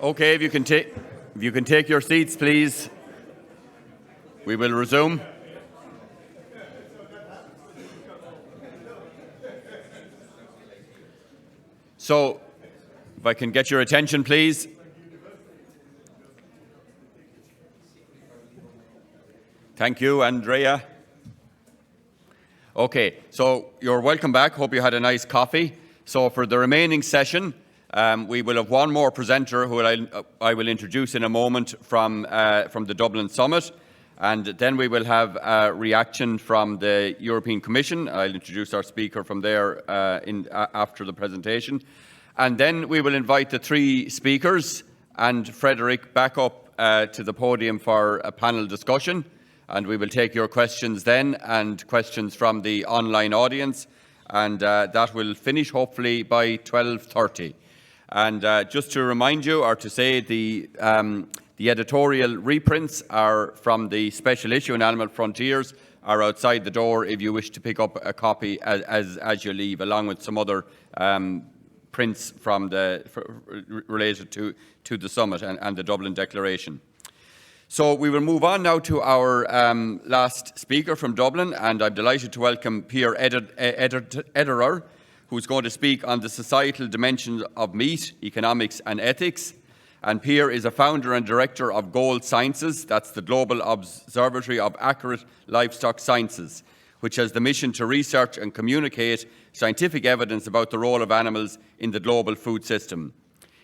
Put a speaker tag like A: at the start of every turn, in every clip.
A: Okay, if you can take your seats, please. We will resume. So, if I can get your attention, please. Thank you, Andrea. Okay, so you're welcome back. Hope you had a nice coffee. So for the remaining session, we will have one more presenter who I will introduce in a moment from the Dublin Summit. And then we will have a reaction from the European Commission. I'll introduce our speaker from there after the presentation. And then we will invite the three speakers and Frederick back up to the podium for a panel discussion. And we will take your questions then and questions from the online audience. And that will finish hopefully by 12:30. And just to remind you, or to say, the editorial reprints are from the special issue in Animal Frontiers are outside the door if you wish to pick up a copy as you leave, along with some other prints from related to the summit and the Dublin Declaration. So we will move on now to our last speaker from Dublin, and I'm delighted to welcome Pierre Ederer, who's going to speak on the societal dimensions of meat, economics and ethics. And Pierre is a founder and director of Gold Sciences, that's the Global Observatory of Accurate Livestock Sciences, which has the mission to research and communicate scientific evidence about the role of animals in the global food system.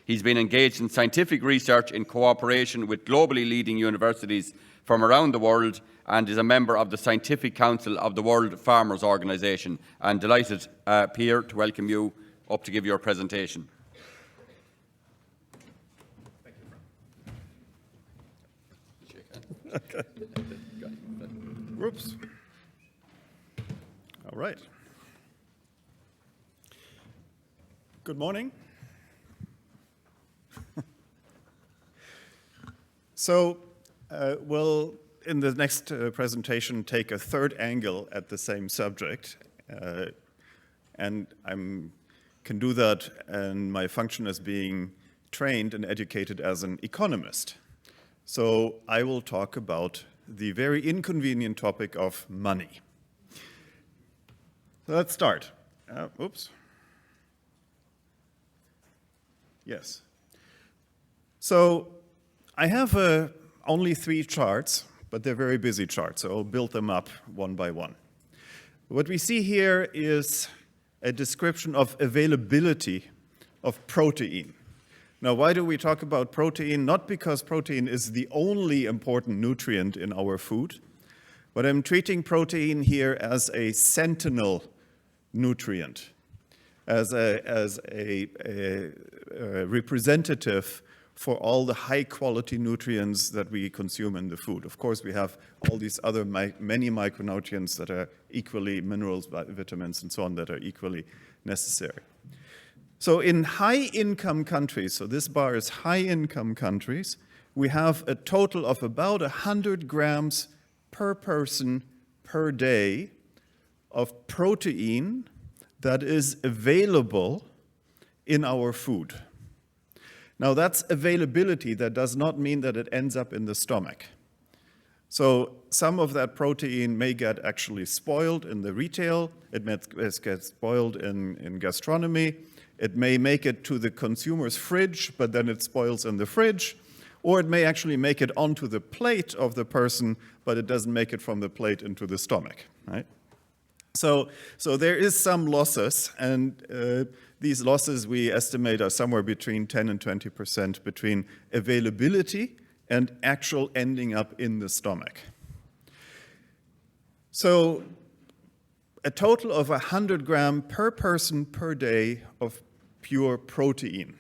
A: He's been engaged in scientific research in cooperation with globally leading universities from around the world and is a member of the Scientific Council of the World Farmers Organization. I'm delighted, Pierre, to welcome you up to give your presentation.
B: Okay. Whoops. All right. Good morning. So we'll, in the next presentation, take a third angle at the same subject. And I can do that in my function as being trained and educated as an economist. So I will talk about the very inconvenient topic of money. So let's start. Oops. Yes. So I have only 3 charts, but they're very busy charts, so I'll build them up one by one. What we see here is a description of availability of protein. Now, why do we talk about protein? Not because protein is the only important nutrient in our food, but I'm treating protein here as a sentinel nutrient, as a representative for all the high-quality nutrients that we consume in the food. Of course, we have all these other many micronutrients that are equally, minerals, vitamins, and so on, that are equally necessary. So in high-income countries, so this bar is high-income countries, we have a total of about 100 grams per person per day of protein that is available in our food. Now that's availability. That does not mean that it ends up in the stomach. So some of that protein may get actually spoiled in the retail. It may get spoiled in gastronomy. It may make it to the consumer's fridge, but then it spoils in the fridge. Or it may actually make it onto the plate of the person, but it doesn't make it from the plate into the stomach, right? So there is some losses, and these losses we estimate are somewhere between 10 and 20% between availability and actual ending up in the stomach. So a total of 100 grams per person per day of pure protein.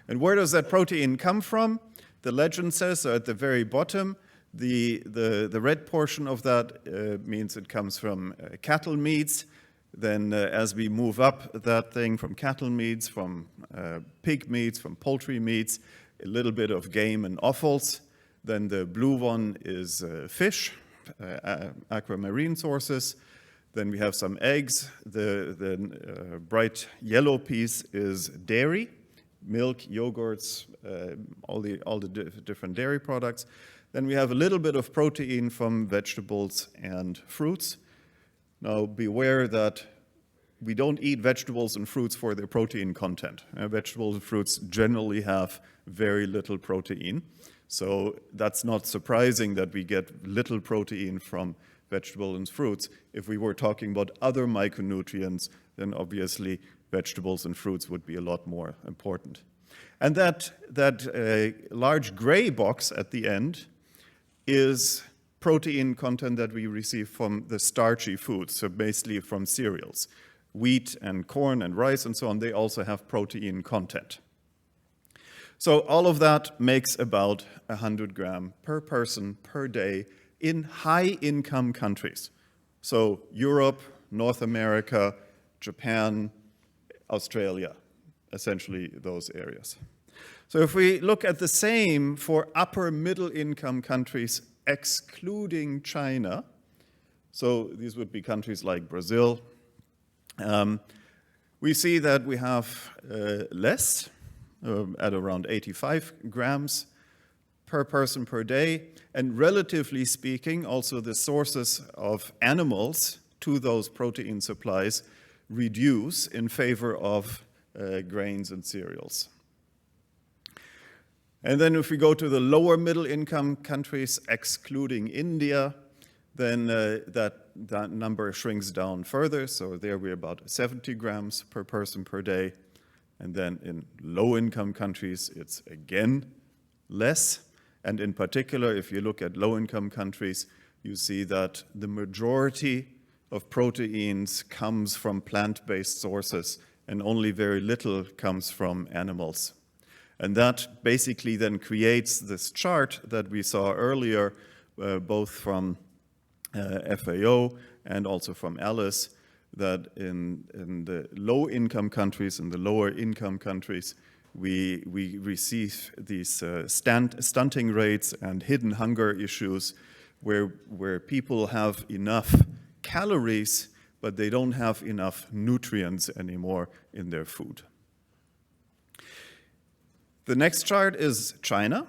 B: And where does that protein come from? The legend says, so at the very bottom, the red portion of that means it comes from cattle meats. Then as we move up that thing from cattle meats, from pig meats, from poultry meats, a little bit of game and offals. Then the blue one is fish, aquamarine sources. Then we have some eggs. The bright yellow piece is dairy, milk, yogurts, all the different dairy products. Then we have a little bit of protein from vegetables and fruits. Now beware that we don't eat vegetables and fruits for their protein content. Vegetables and fruits generally have very little protein. So that's not surprising that we get little protein from vegetables and fruits. If we were talking about other micronutrients, then obviously vegetables and fruits would be a lot more important. And that large gray box at the end is protein content that we receive from the starchy foods, so basically from cereals. Wheat and corn and rice and so on, they also have protein content. So all of that makes about 100 grams per person per day in high-income countries. So Europe, North America, Japan, Australia, essentially those areas. So if we look at the same for upper middle-income countries, excluding China, so these would be countries like Brazil, we see that we have less, at around 85 grams per person per day, and relatively speaking, also the sources of animals to those protein supplies reduce in favor of grains and cereals. And then if we go to the lower middle income countries, excluding India, then that number shrinks down further. So there we're about 70 grams per person per day. And then in low income countries, it's again less. And in particular, if you look at low income countries, you see that the majority of proteins comes from plant-based sources and only very little comes from animals. And that basically then creates this chart that we saw earlier, both from FAO and also from Alice, that in the low-income countries, in the lower-income countries, we receive these stunting rates and hidden hunger issues where people have enough calories, but they don't have enough nutrients anymore in their food. The next chart is China.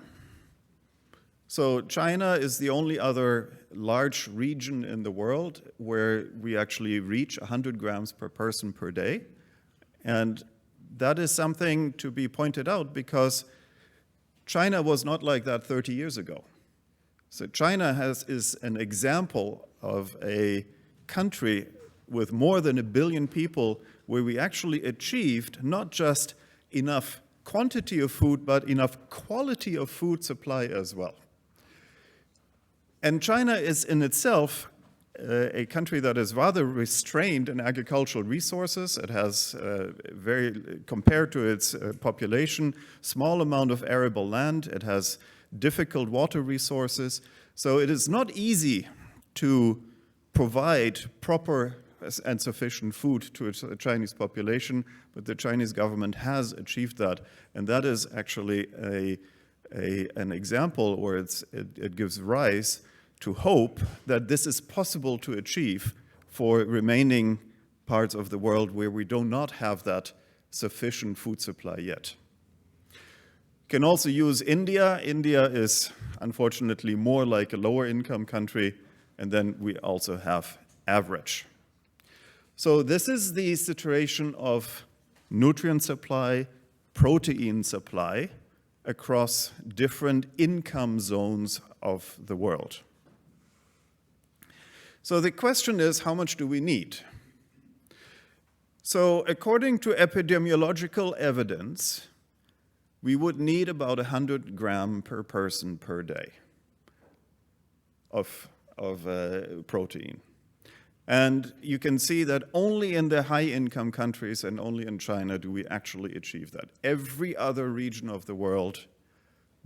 B: So China is the only other large region in the world where we actually reach 100 grams per person per day. And that is something to be pointed out because China was not like that 30 years ago. So China is an example of a country with more than 1 billion people where we actually achieved not just enough quantity of food, but enough quality of food supply as well. And China is in itself a country that is rather restrained in agricultural resources. It has compared to its population, small amount of arable land. It has difficult water resources. So it is not easy to provide proper and sufficient food to its Chinese population, but the Chinese government has achieved that. And that is actually an example where it gives rise to hope that this is possible to achieve for remaining parts of the world where we do not have that sufficient food supply yet. You can also use India. India is unfortunately more like a lower income country, and then we also have average. So this is the situation of nutrient supply, protein supply across different income zones of the world. So the question is, how much do we need? So according to epidemiological evidence, we would need about 100 grams per person per day of protein. And you can see that only in the high-income countries and only in China do we actually achieve that. Every other region of the world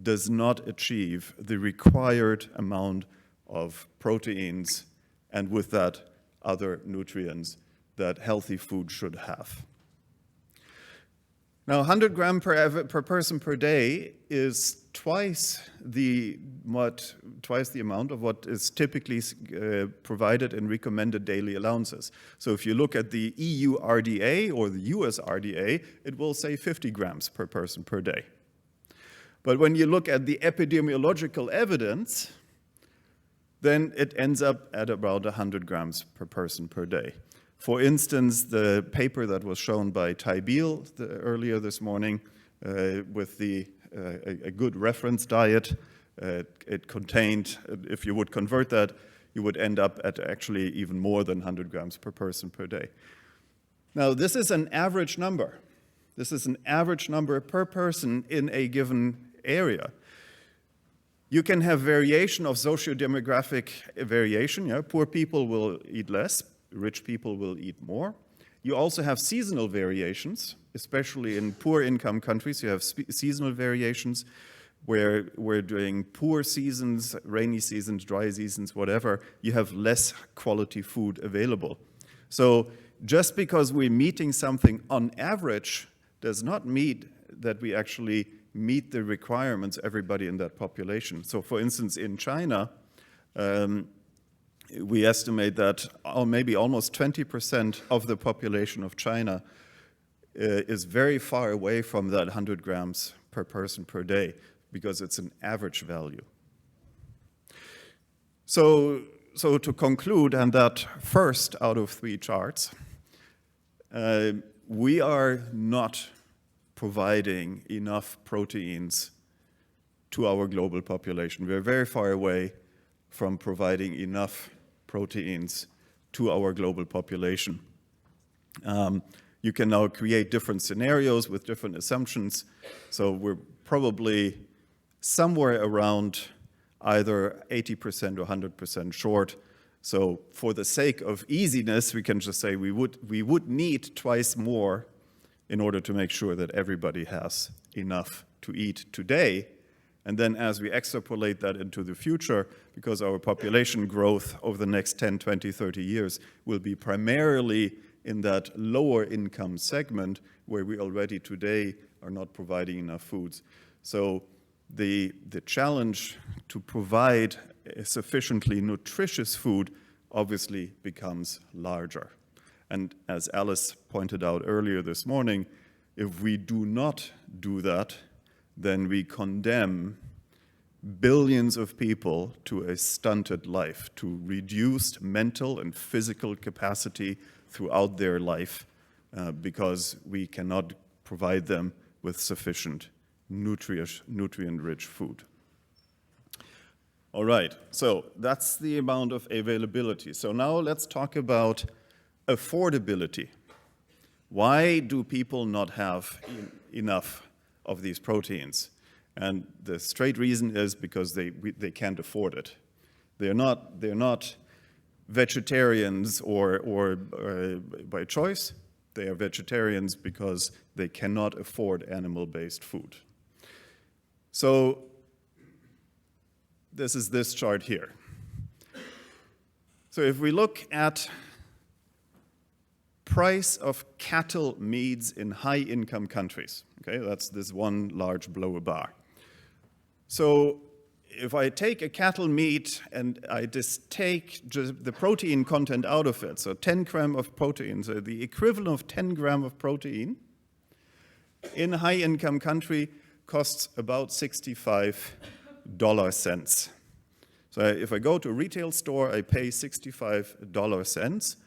B: does not achieve the required amount of proteins and with that, other nutrients that healthy food should have. Now, 100 grams per person per day is twice the amount of what is typically provided in recommended daily allowances. So if you look at the EU RDA or the US RDA, it will say 50 grams per person per day. But when you look at the epidemiological evidence, then it ends up at about 100 grams per person per day. For instance, the paper that was shown by Ty Beal earlier this morning with a good reference diet, it contained, if you would convert that, you would end up at actually even more than 100 grams per person per day. Now, this is an average number. This is an average number per person in a given area. You can have variation of socio-demographic variation. Yeah? Poor people will eat less, rich people will eat more. You also have seasonal variations, especially in poor income countries. You have seasonal variations where during poor seasons, rainy seasons, dry seasons, whatever, you have less quality food available. So just because we're meeting something on average does not mean that we actually meet the requirements everybody in that population. So for instance, in China, we estimate that maybe almost 20% of the population of China is very far away from that 100 grams per person per day because it's an average value. So to conclude on that first out of 3 charts, we are not providing enough proteins to our global population. We're very far away from providing enough proteins to our global population. You can now create different scenarios with different assumptions. So we're probably somewhere around either 80% or 100% short. So for the sake of easiness, we can just say we would need twice more in order to make sure that everybody has enough to eat today. And then as we extrapolate that into the future, because our population growth over the next 10, 20, 30 years will be primarily in that lower income segment where we already today are not providing enough foods. So the challenge to provide a sufficiently nutritious food obviously becomes larger. And as Alice pointed out earlier this morning, if we do not do that, then we condemn billions of people to a stunted life, to reduced mental and physical capacity throughout their life because we cannot provide them with sufficient nutrient-rich food. All right, so that's the amount of availability. So now let's talk about affordability. Why do people not have enough of these proteins? And the straight reason is because they can't afford it. They're not vegetarians or by choice. They are vegetarians because they cannot afford animal-based food. So this is this chart here. So if we look at price of cattle meats in high-income countries, okay, that's this one large blower bar. So if I take a cattle meat and I just take the protein content out of it, so 10 grams of protein, so the equivalent of 10 grams of protein in a high-income country costs about 65 cents. So if I go to a retail store, I pay 65 cents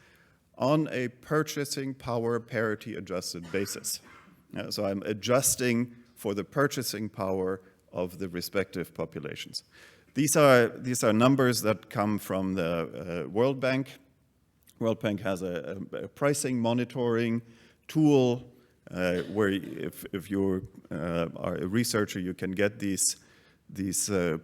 B: on a purchasing power parity adjusted basis. So I'm adjusting for the purchasing power of the respective populations. These are numbers that come from the World Bank. World Bank has a pricing monitoring tool where if you are a researcher, you can get these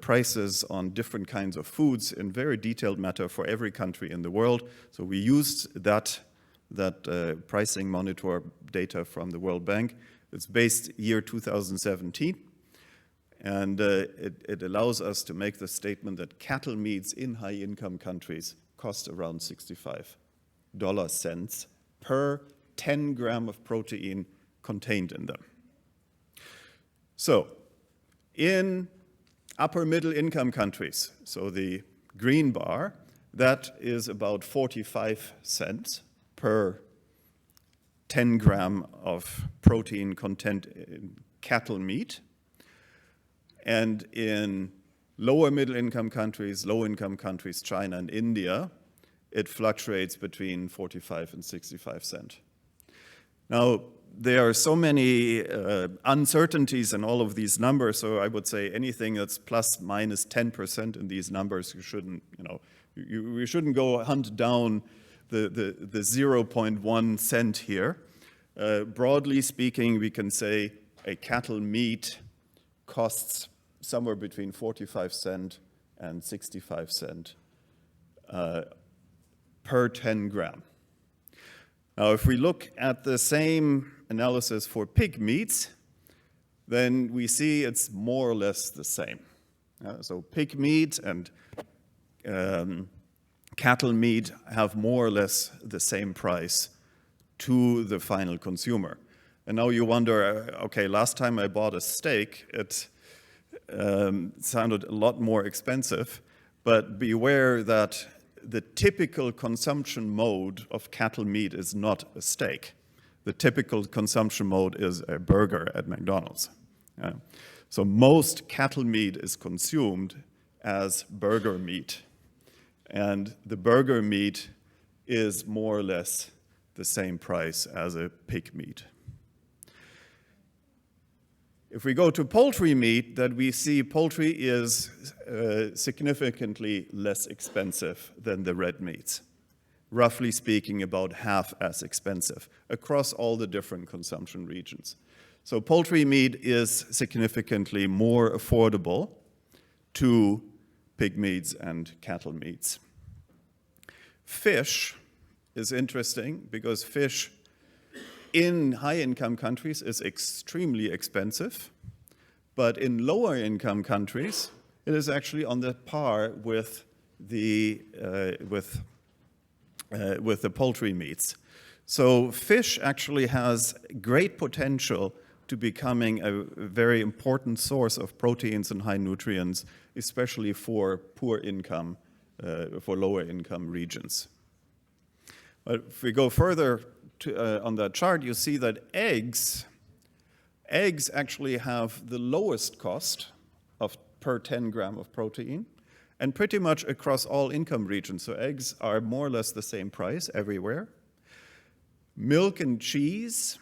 B: prices on different kinds of foods in very detailed matter for every country in the world. So we used that pricing monitor data from the World Bank. It's based year 2017. And it allows us to make the statement that cattle meats in high-income countries cost around 65 cents per 10 gram of protein contained in them. So in Upper middle income countries, so the green bar, that is about 45 cents per 10 gram of protein content in cattle meat. And in lower middle income countries, low income countries, China and India, it fluctuates between 45 and 65 cents. Now, there are so many uncertainties in all of these numbers, so I would say anything that's plus minus 10% in these numbers, you shouldn't, you shouldn't go hunt down the 0.1 cent here. Broadly speaking, we can say a cattle meat costs somewhere between 45 cents and 65 cents per 10 gram. Now, if we look at the same analysis for pig meats, then we see it's more or less the same. So pig meat and cattle meat have more or less the same price to the final consumer. And now you wonder, okay, last time I bought a steak, it sounded a lot more expensive, but beware that the typical consumption mode of cattle meat is not a steak. The typical consumption mode is a burger at McDonald's. So most cattle meat is consumed as burger meat. And the burger meat is more or less the same price as a pig meat. If we go to poultry meat, then we see poultry is significantly less expensive than the red meats. Roughly speaking, about half as expensive across all the different consumption regions. So poultry meat is significantly more affordable to pig meats and cattle meats. Fish is interesting because fish in high-income countries is extremely expensive, but in lower-income countries, it is actually on the par with the poultry meats. So fish actually has great potential to becoming a very important source of proteins and high nutrients, especially for poor income, for lower income regions. But if we go further on that chart, you see that eggs actually have the lowest cost of per 10 gram of protein, and pretty much across all income regions. So eggs are more or less the same price everywhere. Milk and cheese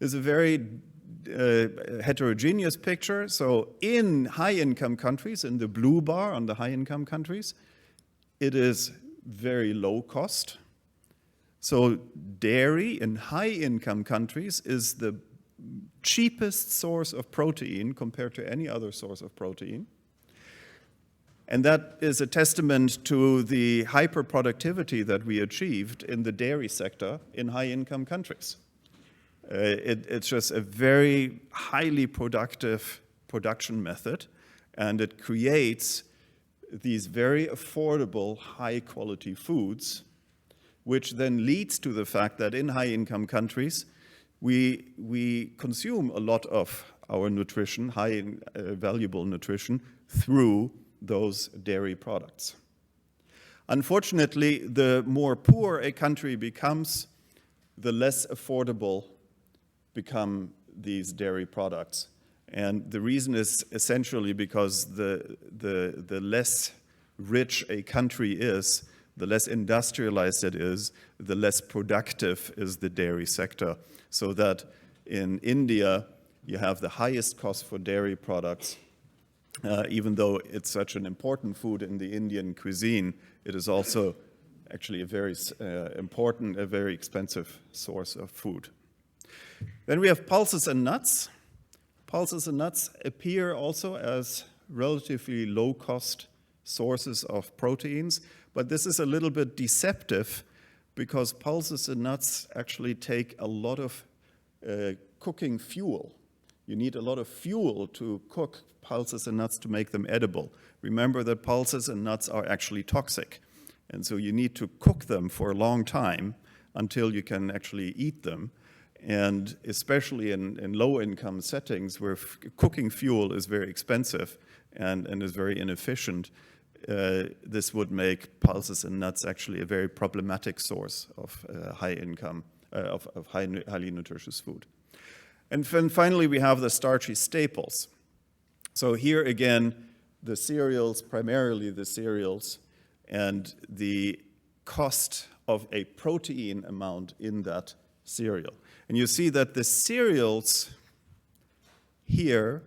B: is a very heterogeneous picture. So in high-income countries, in the blue bar on the high-income countries, it is very low cost. So dairy in high-income countries is the cheapest source of protein compared to any other source of protein. And that is a testament to the hyper-productivity that we achieved in the dairy sector in high-income countries. It's just a very highly productive production method, and it creates these very affordable, high-quality foods, which then leads to the fact that in high-income countries, we consume a lot of our nutrition, high valuable nutrition, through those dairy products. Unfortunately, the more poor a country becomes, the less affordable become these dairy products. And the reason is essentially because the less rich a country is, the less industrialized it is, the less productive is the dairy sector. So that in India, you have the highest cost for dairy products. Even though it's such an important food in the Indian cuisine, it is also actually a very important, a very expensive source of food. Then we have pulses and nuts. Pulses and nuts appear also as relatively low-cost sources of proteins, but this is a little bit deceptive because pulses and nuts actually take a lot of cooking fuel. You need a lot of fuel to cook pulses and nuts to make them edible. Remember that pulses and nuts are actually toxic, and so you need to cook them for a long time until you can actually eat them. And especially in low-income settings where cooking fuel is very expensive and is very inefficient, this would make pulses and nuts actually a very problematic source of high-income, of highly nutritious food. And then finally, we have the starchy staples. So here again, the cereals, primarily the cereals, and the cost of a protein amount in that cereal. And you see that the cereals here,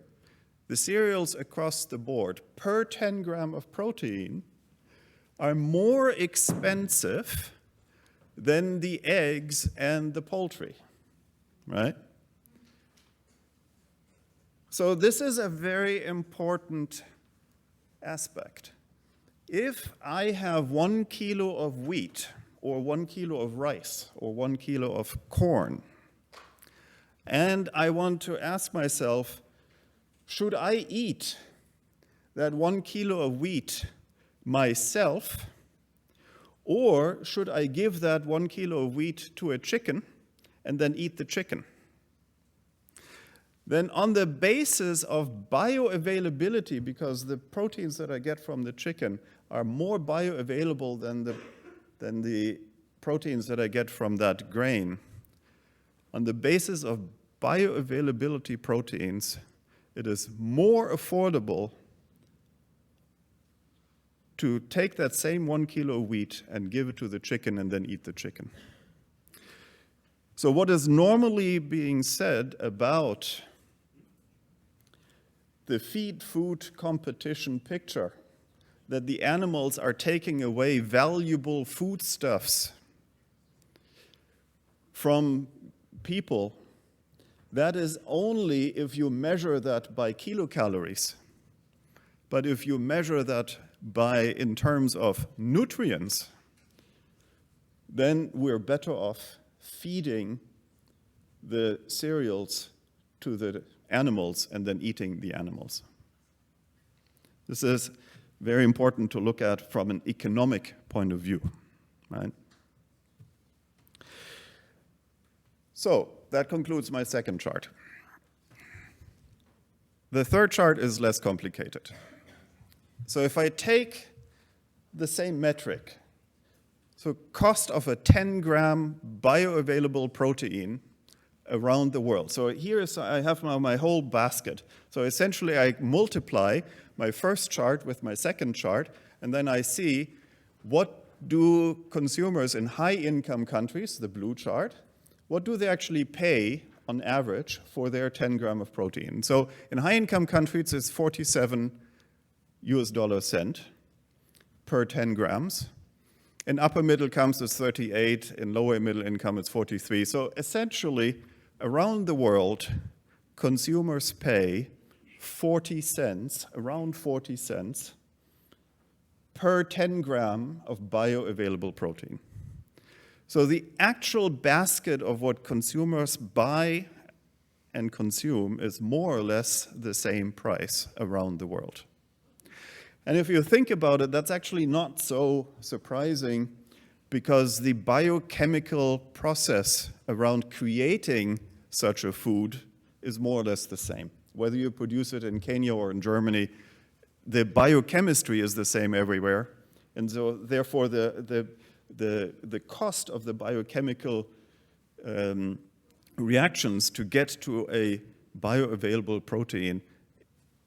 B: the cereals across the board, per 10 gram of protein, are more expensive than the eggs and the poultry, right? So this is a very important aspect. If I have 1 kilo of wheat, or 1 kilo of rice, or 1 kilo of corn, and I want to ask myself, should I eat that 1 kilo of wheat myself, or should I give that 1 kilo of wheat to a chicken and then eat the chicken? Then on the basis of bioavailability, because the proteins that I get from the chicken are more bioavailable than the proteins that I get from that grain, on the basis of bioavailability proteins, it is more affordable to take that same 1 kilo of wheat and give it to the chicken and then eat the chicken. So what is normally being said about the feed-food competition picture, that the animals are taking away valuable foodstuffs from people, that is only if you measure that by kilocalories. But if you measure that in terms of nutrients, then we're better off feeding the cereals to the animals and then eating the animals. This is very important to look at from an economic point of view, right? So that concludes my second chart. The third chart is less complicated. So if I take the same metric, so cost of a 10-gram bioavailable protein around the world. So here I have now my whole basket. So essentially I multiply my first chart with my second chart, and then I see what do consumers in high-income countries, the blue chart, what do they actually pay on average for their 10 gram of protein? So in high-income countries, it's 47 US dollar cent per 10 grams. In upper middle income, it's 38. In lower middle income, it's 43. So essentially, around the world, consumers pay 40 cents, around 40 cents, per 10 gram of bioavailable protein. So the actual basket of what consumers buy and consume is more or less the same price around the world. And if you think about it, that's actually not so surprising, because the biochemical process around creating such a food is more or less the same. Whether you produce it in Kenya or in Germany, the biochemistry is the same everywhere. And so therefore the cost of the biochemical reactions to get to a bioavailable protein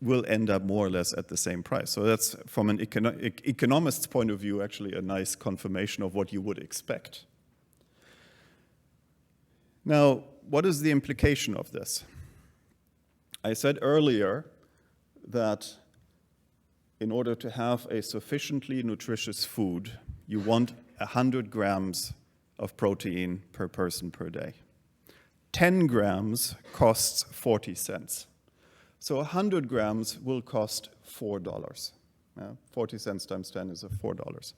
B: will end up more or less at the same price. So that's, from an economist's point of view, actually a nice confirmation of what you would expect. Now, what is the implication of this? I said earlier that in order to have a sufficiently nutritious food, you want 100 grams of protein per person per day. 10 grams costs 40 cents. So 100 grams will cost $4. 40 cents times 10 is $4.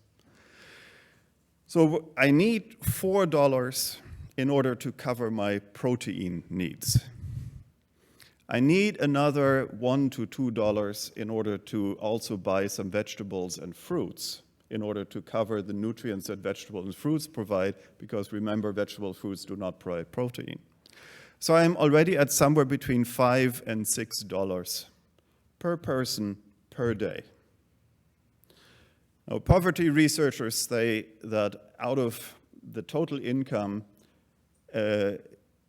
B: So I need $4 in order to cover my protein needs. I need another $1 to $2 in order to also buy some vegetables and fruits in order to cover the nutrients that vegetables and fruits provide, because remember, vegetable fruits do not provide protein. So I'm already at somewhere between $5 and $6 per person per day. Now, poverty researchers say that out of the total income,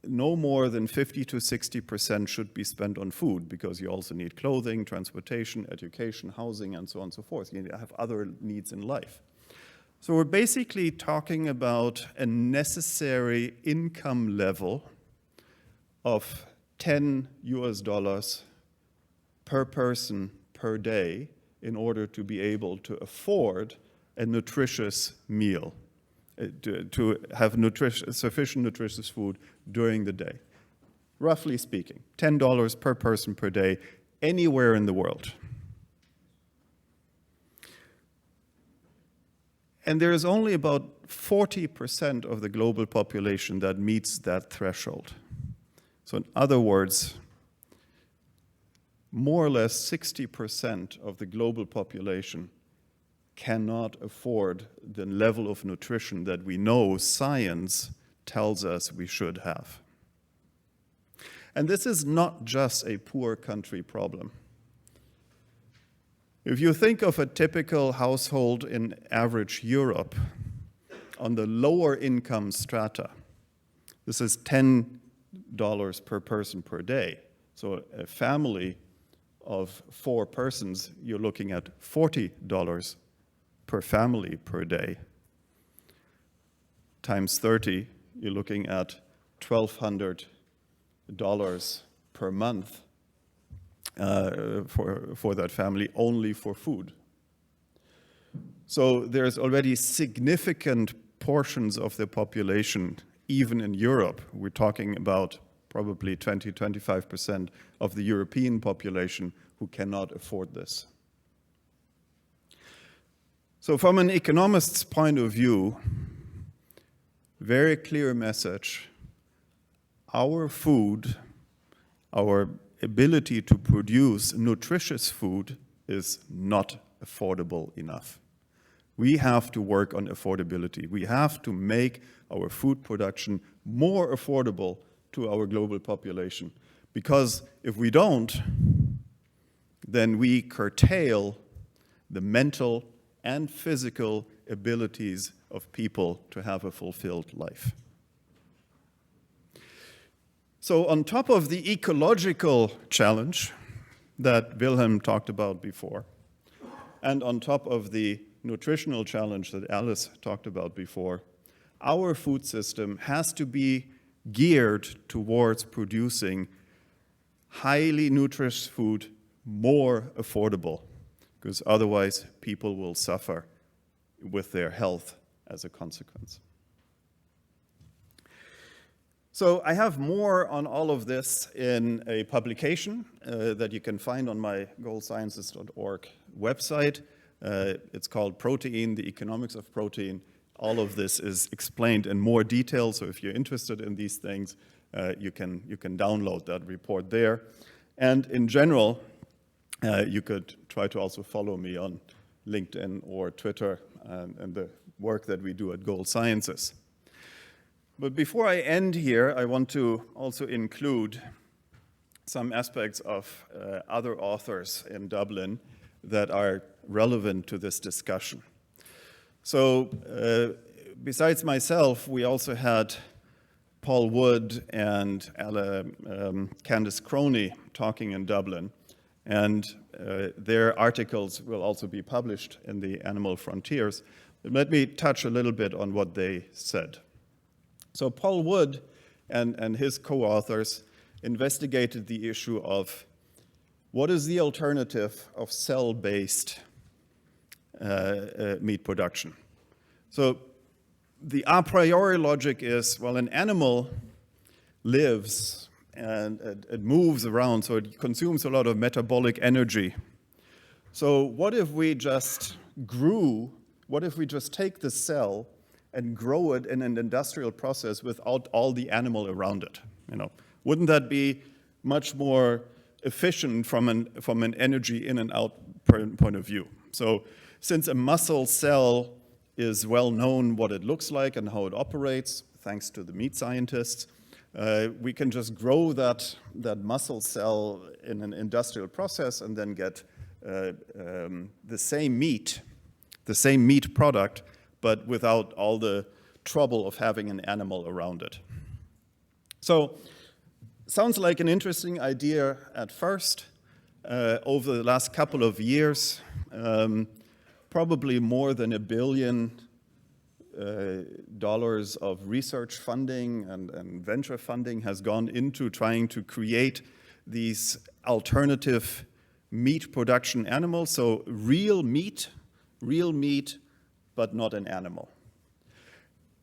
B: no more than 50 to 60% should be spent on food, because you also need clothing, transportation, education, housing, and so on and so forth. You have other needs in life. So we're basically talking about a necessary income level of $10 per person per day in order to be able to afford a nutritious meal, to have sufficient nutritious food during the day. Roughly speaking, $10 per person per day anywhere in the world. And there is only about 40% of the global population that meets that threshold. So in other words, more or less 60% of the global population cannot afford the level of nutrition that we know science tells us we should have. And this is not just a poor country problem. If you think of a typical household in average Europe, on the lower income strata, this is $10 per person per day. So a family of 4 persons, you're looking at $40 per family per day. Times 30, you're looking at $1,200 per month for that family, only for food. So there's already significant portions of the population, even in Europe. We're talking about probably 20-25% of the European population who cannot afford this. So from an economist's point of view, very clear message: our food, our ability to produce nutritious food is not affordable enough. We have to work on affordability. We have to make our food production more affordable to our global population. Because if we don't, then we curtail the mental and physical abilities of people to have a fulfilled life. So on top of the ecological challenge that Wilhelm talked about before, and on top of the nutritional challenge that Alice talked about before, our food system has to be geared towards producing highly nutritious food more affordable, because otherwise people will suffer with their health as a consequence. So I have more on all of this in a publication that you can find on my goalsciences.org website. It's called Protein, the Economics of Protein. All of this is explained in more detail, so if you're interested in these things, you can download that report there. And in general, you could try to also follow me on LinkedIn or Twitter and the work that we do at Goal Sciences. But before I end here, I want to also include some aspects of other authors in Dublin that are relevant to this discussion. So besides myself, we also had Paul Wood and Candice Croney talking in Dublin, and their articles will also be published in the Animal Frontiers. But let me touch a little bit on what they said. So Paul Wood and his co-authors investigated the issue of what is the alternative of cell-based meat production. So the a priori logic is, well, an animal lives and it moves around, so it consumes a lot of metabolic energy. So what if we just take the cell and grow it in an industrial process without all the animal around it? Wouldn't that be much more efficient from an energy in and out point of view? So since a muscle cell is well known what it looks like and how it operates, thanks to the meat scientists, We can just grow that muscle cell in an industrial process and then get the same meat product, but without all the trouble of having an animal around it. So, sounds like an interesting idea at first. Over the last couple of years, probably more than $1 billion of research funding and venture funding has gone into trying to create these alternative meat production animals. So real meat, but not an animal.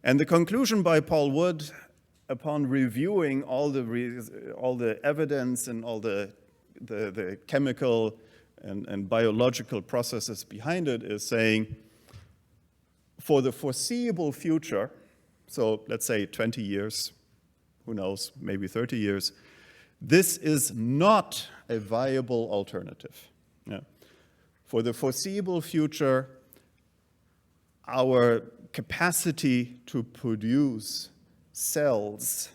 B: And the conclusion by Paul Wood, upon reviewing all the evidence and all the chemical and biological processes behind it, is saying, for the foreseeable future, so let's say 20 years, who knows, maybe 30 years, this is not a viable alternative. Yeah. For the foreseeable future, our capacity to produce cells,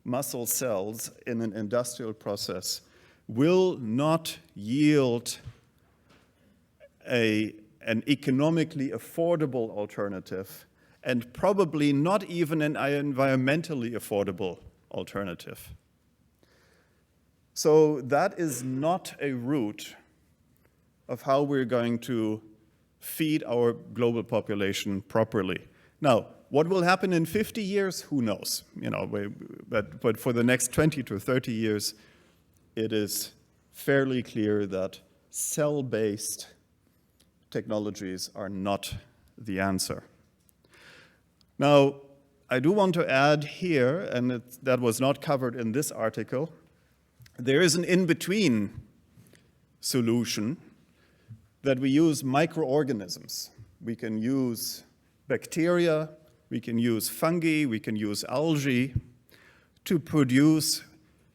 B: muscle cells in an industrial process will not yield an economically affordable alternative, and probably not even an environmentally affordable alternative. So that is not a route of how we're going to feed our global population properly. Now, what will happen in 50 years? Who knows? But for the next 20 to 30 years, it is fairly clear that cell-based technologies are not the answer. Now, I do want to add here, and that was not covered in this article, there is an in-between solution that we use microorganisms. We can use bacteria, we can use fungi, we can use algae to produce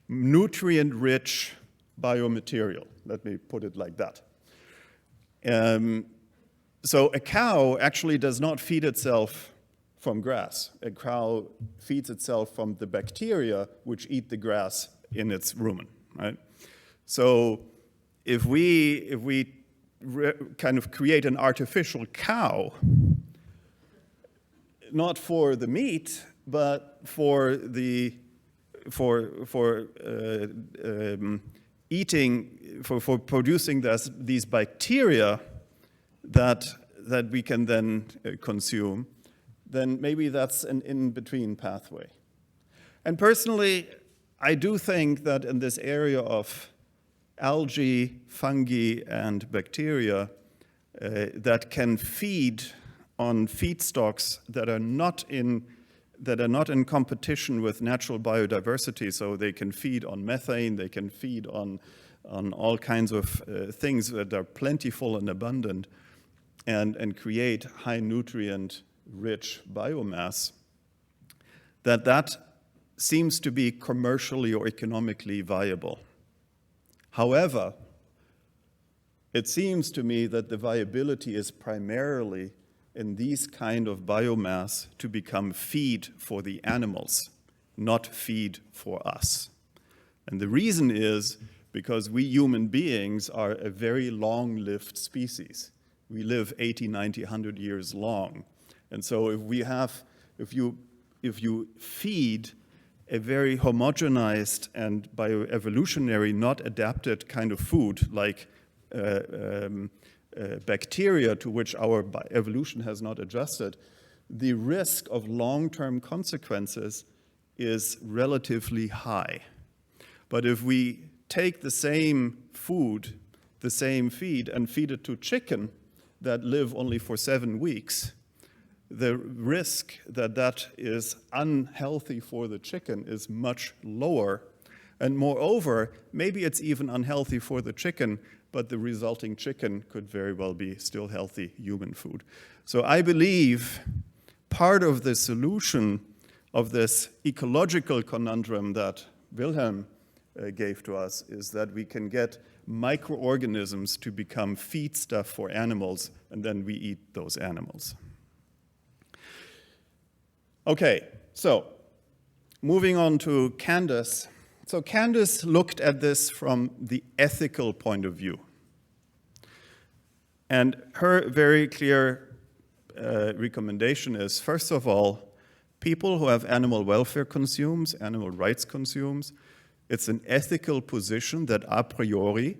B: nutrient-rich biomaterial. Let me put it like that. So a cow actually does not feed itself from grass. A cow feeds itself from the bacteria which eat the grass in its rumen, right? So if we kind of create an artificial cow, not for the meat, but for producing these bacteria that we can then consume, then maybe that's an in-between pathway. And personally, I do think that in this area of algae, fungi, and bacteria that can feed on feedstocks that are not in competition with natural biodiversity, so they can feed on methane, they can feed on all kinds of things that are plentiful and abundant, and create high nutrient-rich biomass, that seems to be commercially or economically viable. However, it seems to me that the viability is primarily in these kind of biomass to become feed for the animals, not feed for us. And the reason is because we human beings are a very long-lived species. We live 80, 90, 100 years long. And so if you feed a very homogenized and bioevolutionary, not adapted kind of food like bacteria to which our evolution has not adjusted, the risk of long-term consequences is relatively high. But if we take the same food, the same feed, and feed it to chicken that live only for 7 weeks, the risk that is unhealthy for the chicken is much lower. And moreover, maybe it's even unhealthy for the chicken, but the resulting chicken could very well be still healthy human food. So I believe part of the solution of this ecological conundrum that Wilhelm gave to us is that we can get microorganisms to become feedstuff for animals, and then we eat those animals. Okay, so Moving on to Candace. So Candace looked at this from the ethical point of view. And her very clear recommendation is, first of all, people who have animal welfare consumes, animal rights consumes, it's an ethical position that a priori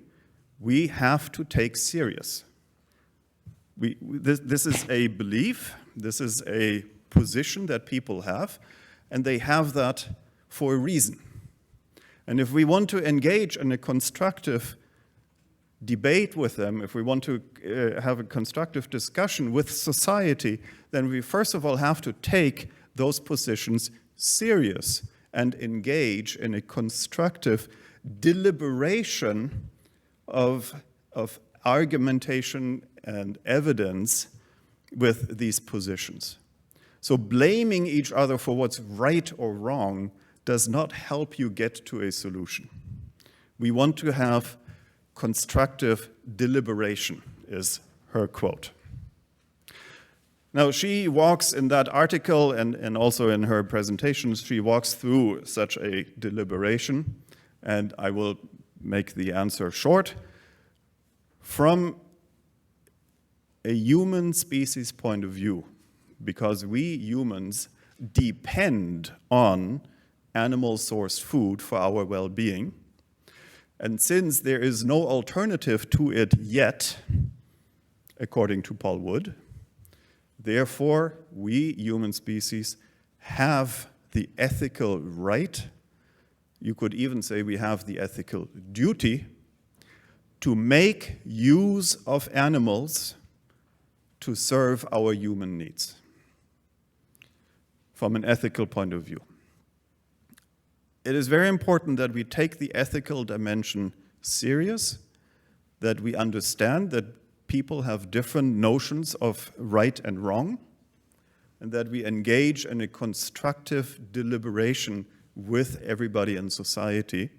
B: we have to take serious. This is a belief, this is a position that people have, and they have that for a reason. And if we want to engage in a constructive debate with them, if we want to have a constructive discussion with society, then we first of all have to take those positions serious and engage in a constructive deliberation of argumentation and evidence with these positions. So blaming each other for what's right or wrong does not help you get to a solution. We want to have constructive deliberation, is her quote. Now, she walks in that article and also in her presentations, she walks through such a deliberation, and I will make the answer short. From a human species point of view, because we humans depend on animal-sourced food for our well-being, and since there is no alternative to it yet, according to Paul Wood, therefore, we human species have the ethical right, you could even say we have the ethical duty, to make use of animals to serve our human needs from an ethical point of view. It is very important that we take the ethical dimension serious, that we understand that people have different notions of right and wrong, and that we engage in a constructive deliberation with everybody in society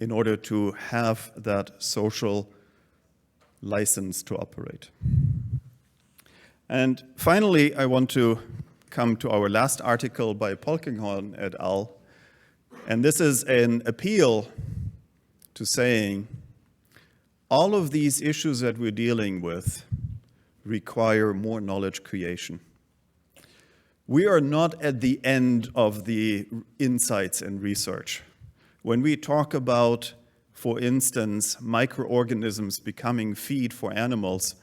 B: in order to have that social license to operate. And finally, I want to come to our last article by Polkinghorne et al. And this is an appeal to saying all of these issues that we're dealing with require more knowledge creation. We are not at the end of the insights and research. When we talk about, for instance, microorganisms becoming feed for animals,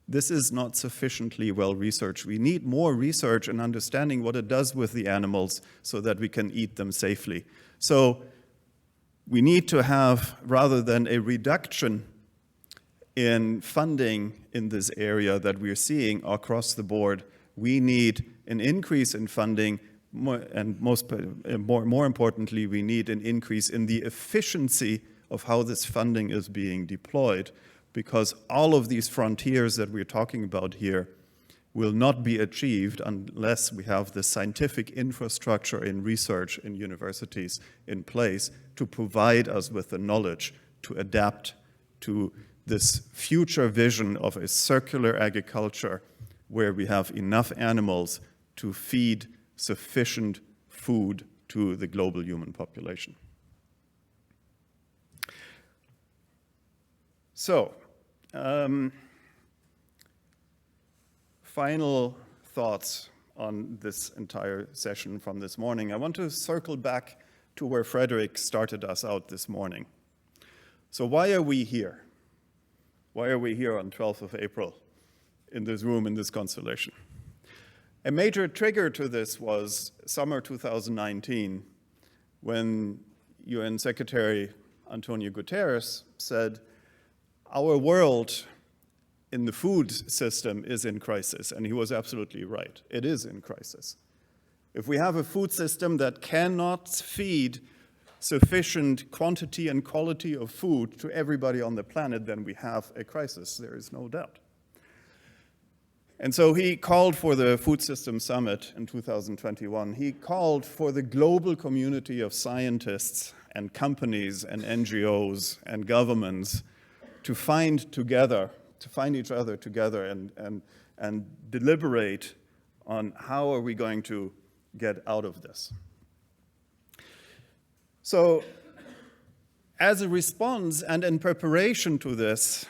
B: this is not sufficiently well researched. We need more research and understanding what it does with the animals so that we can eat them safely. So we need to have, rather than a reduction in funding in this area that we're seeing across the board, we need an increase in funding, and more importantly, we need an increase in the efficiency of how this funding is being deployed, because all of these frontiers that we're talking about here will not be achieved unless we have the scientific infrastructure in research in universities in place to provide us with the knowledge to adapt to this future vision of a circular agriculture where we have enough animals to feed sufficient food to the global human population. So, final thoughts on this entire session from this morning. I want to circle back to where Frederick started us out this morning. So why are we here? Why are we here on 12th of April in this room, in this constellation? A major trigger to this was summer 2019, when UN Secretary Antonio Guterres said, our world in the food system is in crisis, and he was absolutely right. It is in crisis. If we have a food system that cannot feed sufficient quantity and quality of food to everybody on the planet, then we have a crisis, there is no doubt. And so he called for the Food System Summit in 2021. He called for the global community of scientists and companies and NGOs and governments to find each other together and deliberate on how are we going to get out of this. So as a response and in preparation to this,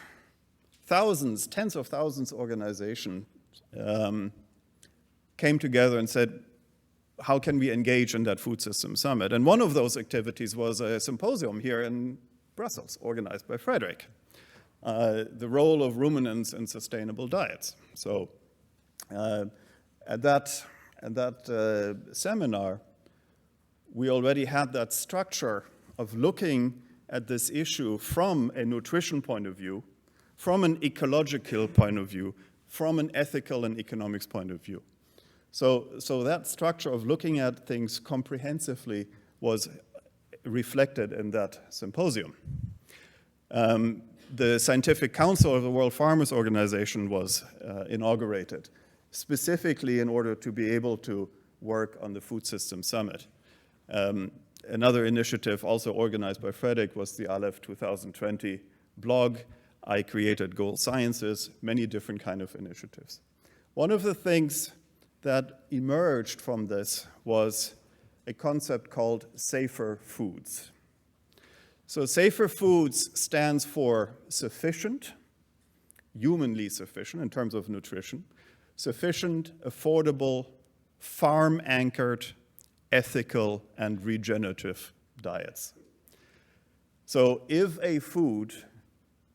B: thousands, tens of thousands of organizations came together and said, how can we engage in that food system summit? And one of those activities was a symposium here in Brussels, organized by Frederick, the role of ruminants in sustainable diets. So at that seminar, we already had that structure of looking at this issue from a nutrition point of view, from an ecological point of view, from an ethical and economics point of view. So that structure of looking at things comprehensively was reflected in that symposium. The Scientific Council of the World Farmers Organization was inaugurated, specifically in order to be able to work on the Food System Summit. Another initiative also organized by Frederick was the Aleph 2020 blog. I created Goal Sciences, many different kind of initiatives. One of the things that emerged from this was a concept called safer foods. So safer foods stands for sufficient, humanly sufficient in terms of nutrition, sufficient, affordable, farm-anchored, ethical, and regenerative diets. So if a food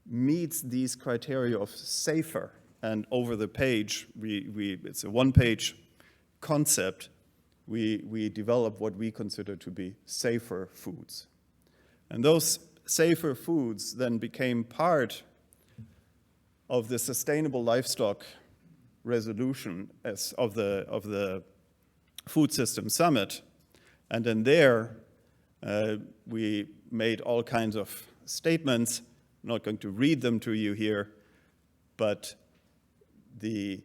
B: meets these criteria of safer, and over the page, it's a one-page concept, we develop what we consider to be safer foods. And those safer foods then became part of the Sustainable Livestock Resolution of the Food System Summit. And then there, we made all kinds of statements. I'm not going to read them to you here, but the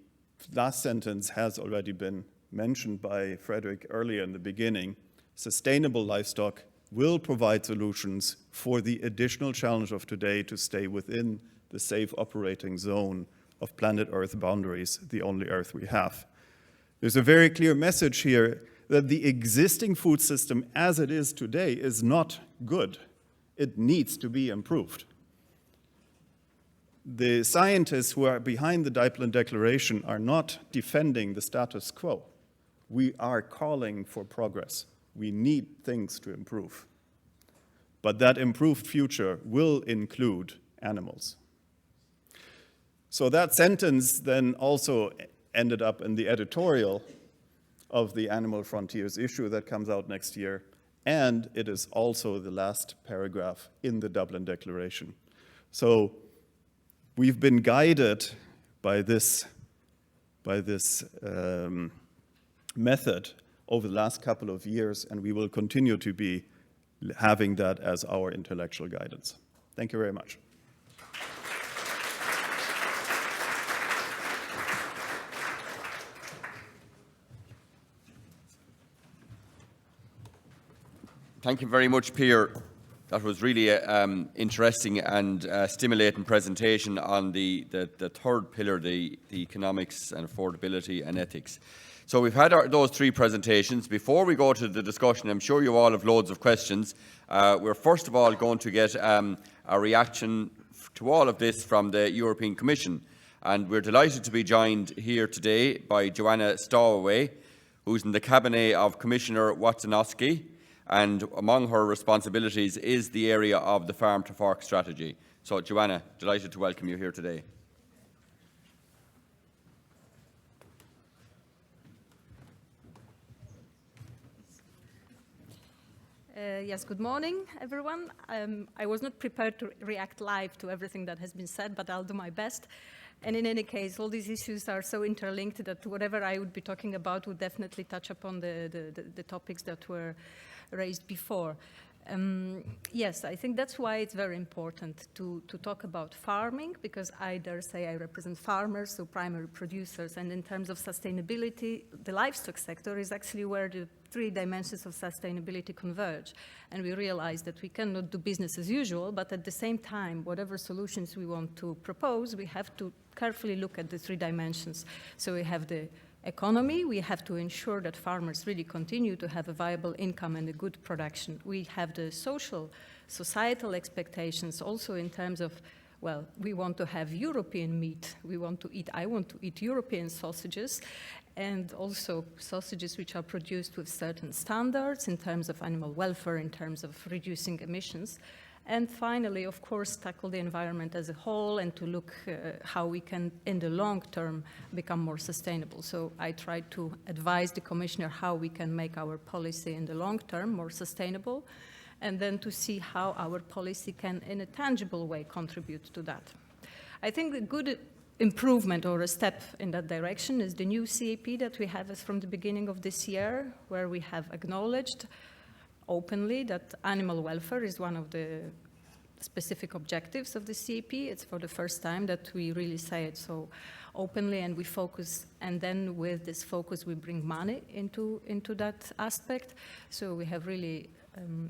B: last sentence has already been mentioned by Frederick earlier in the beginning. Sustainable livestock will provide solutions for the additional challenge of today to stay within the safe operating zone of planet Earth boundaries, the only Earth we have. There's a very clear message here that the existing food system as it is today is not good. It needs to be improved. The scientists who are behind the Dublin Declaration are not defending the status quo. We are calling for progress. We need things to improve. But that improved future will include animals. So that sentence then also ended up in the editorial of the Animal Frontiers issue that comes out next year, and it is also the last paragraph in the Dublin Declaration. So we've been guided by this method over the last couple of years, and we will continue to be having that as our intellectual guidance. Thank you very much.
A: Thank you very much, Peter. That was really an interesting and stimulating presentation on the third pillar, the economics and affordability and ethics. So we've had those three presentations. Before we go to the discussion, I'm sure you all have loads of questions. We're first of all going to get a reaction to all of this from the European Commission. And we're delighted to be joined here today by Joanna Stawowy, who's in the cabinet of Commissioner Wojciechowski. And among her responsibilities is the area of the Farm to Fork strategy. So, Joanna, delighted to welcome you here today.
C: Yes, good morning, everyone. I was not prepared to react live to everything that has been said, but I'll do my best. And in any case, all these issues are so interlinked that whatever I would be talking about would definitely touch upon the topics that were raised before. Yes, I think that's why it's very important to talk about farming, because I dare say I represent farmers, so primary producers, and in terms of sustainability, the livestock sector is actually where the three dimensions of sustainability converge. And we realize that we cannot do business as usual, but at the same time, whatever solutions we want to propose, we have to carefully look at the three dimensions. So we have the economy, we have to ensure that farmers really continue to have a viable income and a good production. We have the societal expectations also in terms of, well, we want to have European meat. I want to eat European sausages, and also sausages which are produced with certain standards in terms of animal welfare, in terms of reducing emissions. And finally, of course, tackle the environment as a whole and to look how we can, in the long term, become more sustainable. So I tried to advise the Commissioner how we can make our policy in the long term more sustainable, and then to see how our policy can, in a tangible way, contribute to that. I think a good improvement or a step in that direction is the new CAP that we have as from the beginning of this year, where we have acknowledged openly that animal welfare is one of the specific objectives of the CAP. It's for the first time that we really say it so openly, and we focus, and then with this focus we bring money into that aspect. So we have really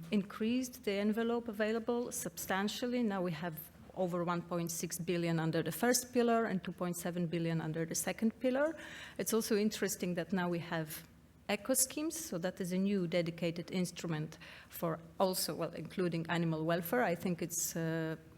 C: increased the envelope available substantially. Now we have over 1.6 billion under the first pillar and 2.7 billion under the second pillar. It's also interesting that now we have eco schemes, so that is a new dedicated instrument for also, well, including animal welfare. I think it's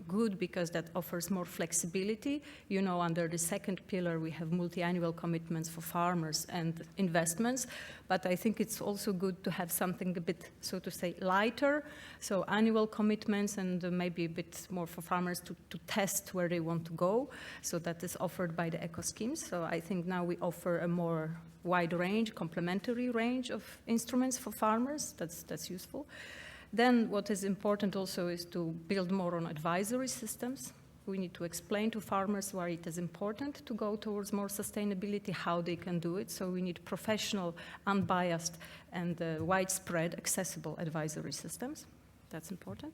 C: good because that offers more flexibility. You know, under the second pillar, we have multi-annual commitments for farmers and investments, but I think it's also good to have something a bit, so to say, lighter, so annual commitments and maybe a bit more for farmers to test where they want to go. So that is offered by the eco schemes. So I think now we offer a more wide range, complementary range of instruments for farmers. That's useful. Then what is important also is to build more on advisory systems. We need to explain to farmers why it is important to go towards more sustainability, how they can do it. So we need professional, unbiased, and widespread accessible advisory systems. That's important.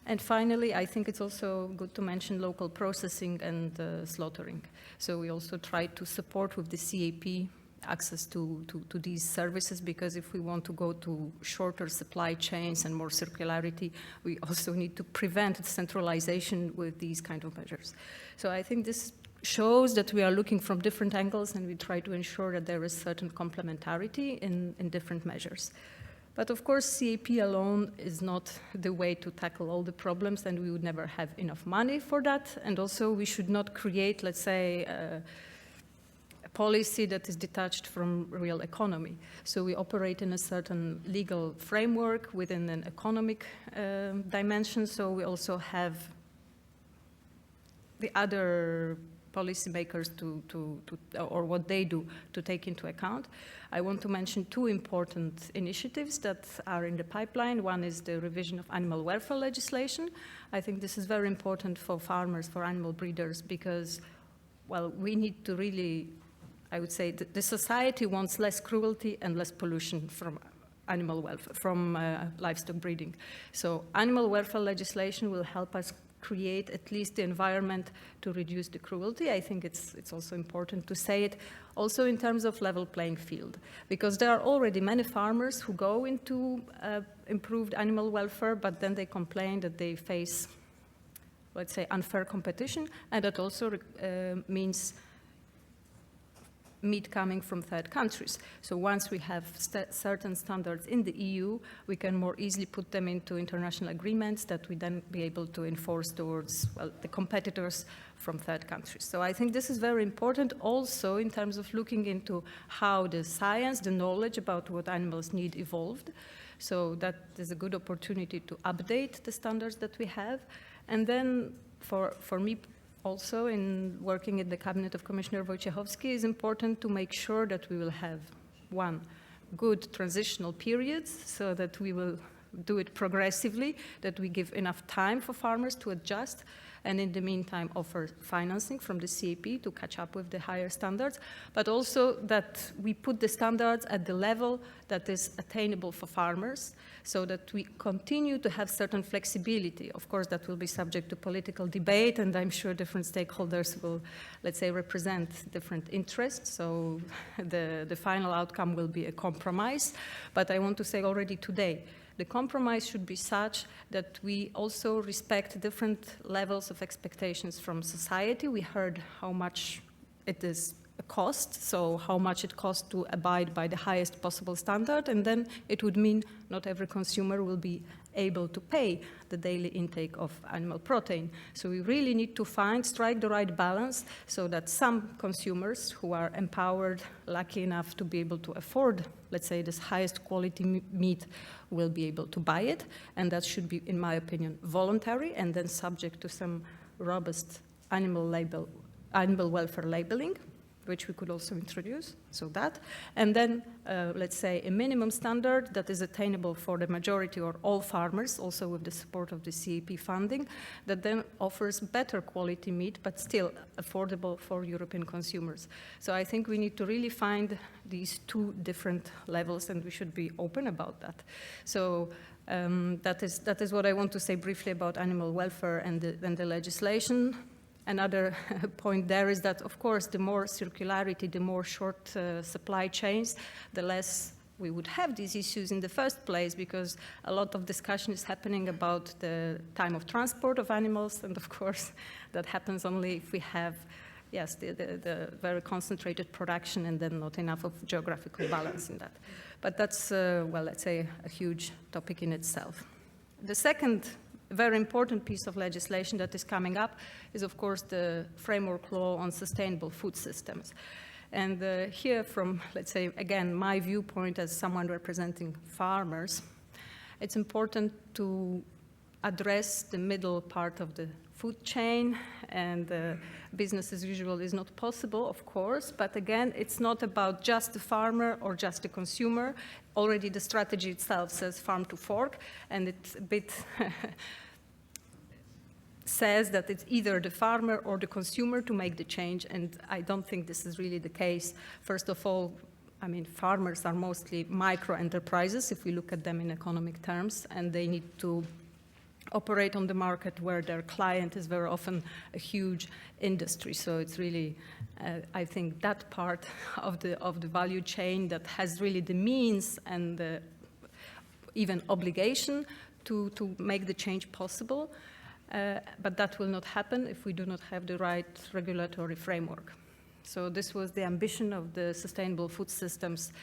C: And finally, I think it's also good to mention local processing and slaughtering. So we also try to support with the CAP access to these services, because if we want to go to shorter supply chains and more circularity, we also need to prevent centralization with these kind of measures. So I think this shows that we are looking from different angles, and we try to ensure that there is certain complementarity in different measures. But of course, CAP alone is not the way to tackle all the problems, and we would never have enough money for that. And also, we should not create, let's say, a policy that is detached from real economy. So we operate in a certain legal framework within an economic dimension. So we also have the other policymakers or what they do to take into account. I want to mention two important initiatives that are in the pipeline. One is the revision of animal welfare legislation. I think this is very important for farmers, for animal breeders, because, well, we need to really, I would say, the society wants less cruelty and less pollution from animal welfare, from livestock breeding. So animal welfare legislation will help us create at least the environment to reduce the cruelty. I think it's also important to say it also in terms of level playing field, because there are already many farmers who go into improved animal welfare, but then they complain that they face, let's say, unfair competition, and that also means meat coming from third countries. So once we have certain standards in the EU, we can more easily put them into international agreements that we then be able to enforce towards, well, the competitors from third countries. So I think this is very important also in terms of looking into how the science, the knowledge about what animals need evolved. So that is a good opportunity to update the standards that we have. And then for me, also, in working in the cabinet of Commissioner Wojciechowski, is important to make sure that we will have, one, good transitional periods, so that we will do it progressively, that we give enough time for farmers to adjust, and in the meantime offer financing from the CAP to catch up with the higher standards, but also that we put the standards at the level that is attainable for farmers, so that we continue to have certain flexibility. Of course, that will be subject to political debate, and I'm sure different stakeholders will, let's say, represent different interests, so the final outcome will be a compromise. But I want to say already today, the compromise should be such that we also respect different levels of expectations from society. We heard how much it is a cost, so how much it costs to abide by the highest possible standard, and then it would mean not every consumer will be able to pay the daily intake of animal protein. So we really need to strike the right balance so that some consumers who are empowered, lucky enough to be able to afford, let's say, this highest quality meat will be able to buy it, and that should be, in my opinion, voluntary and then subject to some robust animal welfare labeling, which we could also introduce, so that. And then, let's say, a minimum standard that is attainable for the majority or all farmers, also with the support of the CAP funding, that then offers better quality meat, but still affordable for European consumers. So I think we need to really find these two different levels, and we should be open about that. So that is what I want to say briefly about animal welfare and the legislation. Another point there is that, of course, the more circularity, the more short supply chains, the less we would have these issues in the first place, because a lot of discussion is happening about the time of transport of animals, and of course, that happens only if we have, yes, the very concentrated production and then not enough of geographical balance in that. But that's, well, let's say, a huge topic in itself. The second very important piece of legislation that is coming up is, of course, the framework law on sustainable food systems. And here from, let's say, again, my viewpoint as someone representing farmers, it's important to address the middle part of the food chain, and business as usual is not possible, of course, but again, it's not about just the farmer or just the consumer. Already the strategy itself says farm to fork, and it's a bit says that it's either the farmer or the consumer to make the change, and I don't think this is really the case. First of all, I mean, farmers are mostly micro enterprises if we look at them in economic terms, and they need to operate on the market where their client is very often a huge industry. So it's really, I think, that part of the value chain that has really the means and the even obligation to make the change possible. But that will not happen if we do not have the right regulatory framework. So this was the ambition of the Sustainable Food Systems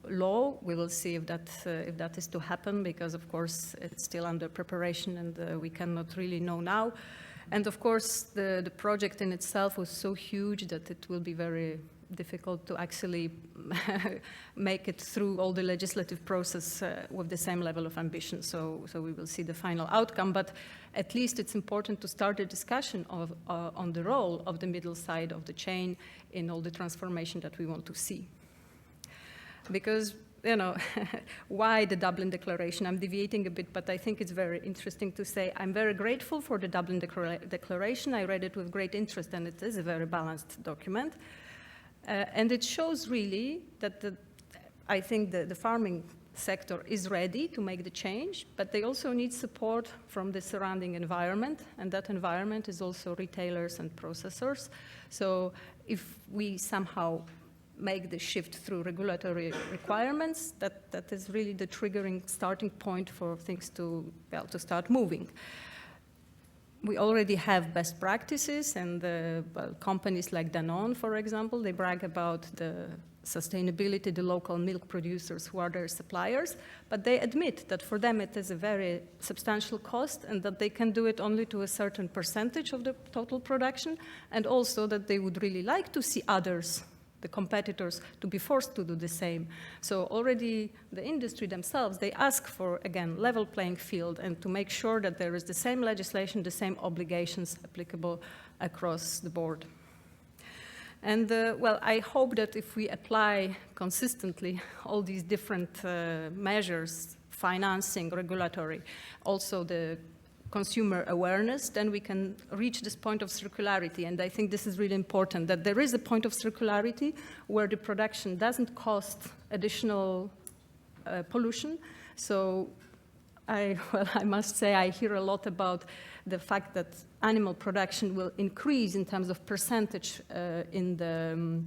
C: law. We will see if that is to happen, because of course it's still under preparation and we cannot really know now. And of course the project in itself was so huge that it will be very difficult to actually make it through all the legislative process with the same level of ambition. So we will see the final outcome, but at least it's important to start a discussion on the role of the middle side of the chain in all the transformation that we want to see. Because, you know, why the Dublin Declaration? I'm deviating a bit, but I think it's very interesting to say I'm very grateful for the Dublin Declaration. I read it with great interest, and it is a very balanced document. And it shows really that I think the farming sector is ready to make the change, but they also need support from the surrounding environment, and that environment is also retailers and processors. So if we somehow make the shift through regulatory requirements, that is really the triggering starting point for things to start moving. We already have best practices, and companies like Danone, for example, they brag about the sustainability, the local milk producers who are their suppliers, but they admit that for them it is a very substantial cost, and that they can do it only to a certain percentage of the total production, and also that they would really like to see others, the competitors, to be forced to do the same. So already the industry themselves, they ask for, again, level playing field, and to make sure that there is the same legislation, the same obligations applicable across the board. And well, I hope that if we apply consistently all these different measures, financing, regulatory, also the consumer awareness, then we can reach this point of circularity. And I think this is really important, that there is a point of circularity where the production doesn't cost additional pollution. So I must say I hear a lot about the fact that animal production will increase in terms of percentage in the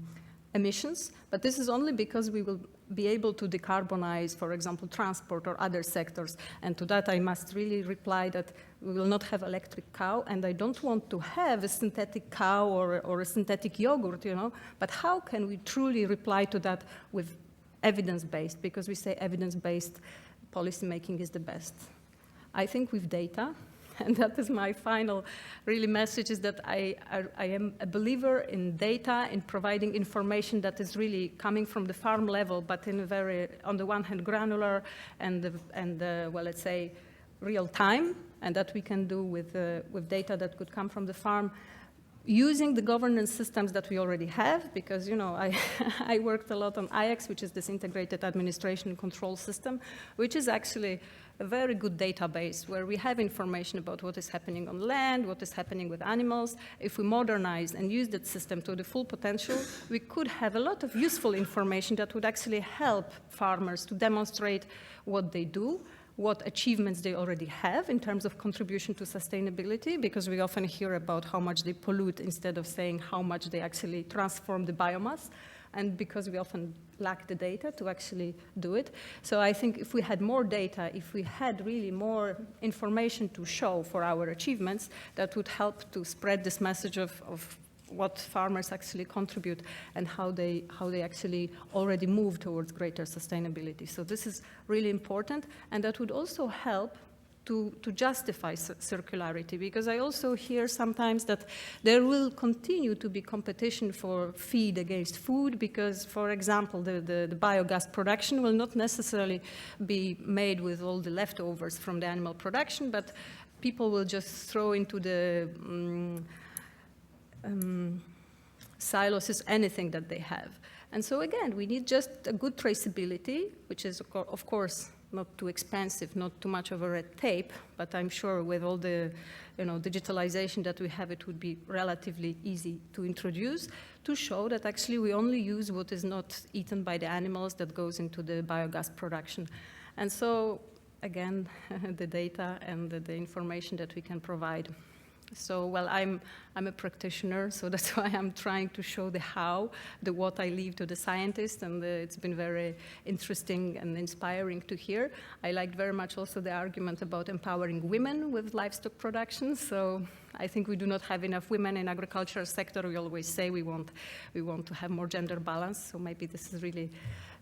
C: emissions, but this is only because we will be able to decarbonize, for example, transport or other sectors. And to that, I must really reply that we will not have electric cow, and I don't want to have a synthetic cow or a synthetic yogurt, you know, but how can we truly reply to that with evidence-based, because we say evidence-based policymaking is the best. I think with data, and that is my final really message, is that I am a believer in data, in providing information that is really coming from the farm level, but in a very, on the one hand, granular and well, let's say, real time, and that we can do with data that could come from the farm, using the governance systems that we already have, because, you know, I worked a lot on IACS, which is this integrated administration and control system, which is actually a very good database where we have information about what is happening on land, what is happening with animals. If we modernize and use that system to the full potential, we could have a lot of useful information that would actually help farmers to demonstrate what they do, what achievements they already have in terms of contribution to sustainability, because we often hear about how much they pollute instead of saying how much they actually transform the biomass, and because we often lack the data to actually do it. So I think if we had more data, if we had really more information to show for our achievements, that would help to spread this message of what farmers actually contribute and how they actually already move towards greater sustainability. So this is really important, and that would also help to justify circularity, because I also hear sometimes that there will continue to be competition for feed against food, because, for example, the biogas production will not necessarily be made with all the leftovers from the animal production, but people will just throw into the silos anything that they have. And so again, we need just a good traceability, which is of course not too expensive, not too much of a red tape, but I'm sure with all the digitalization that we have, it would be relatively easy to introduce, to show that actually we only use what is not eaten by the animals that goes into the biogas production. And so again, the data and the information that we can provide. So, well, I'm a practitioner, so that's why I'm trying to show the how, the what I leave to the scientists, and it's been very interesting and inspiring to hear. I liked very much also the argument about empowering women with livestock production. So I think we do not have enough women in agricultural sector. We always say we want to have more gender balance, so maybe this is really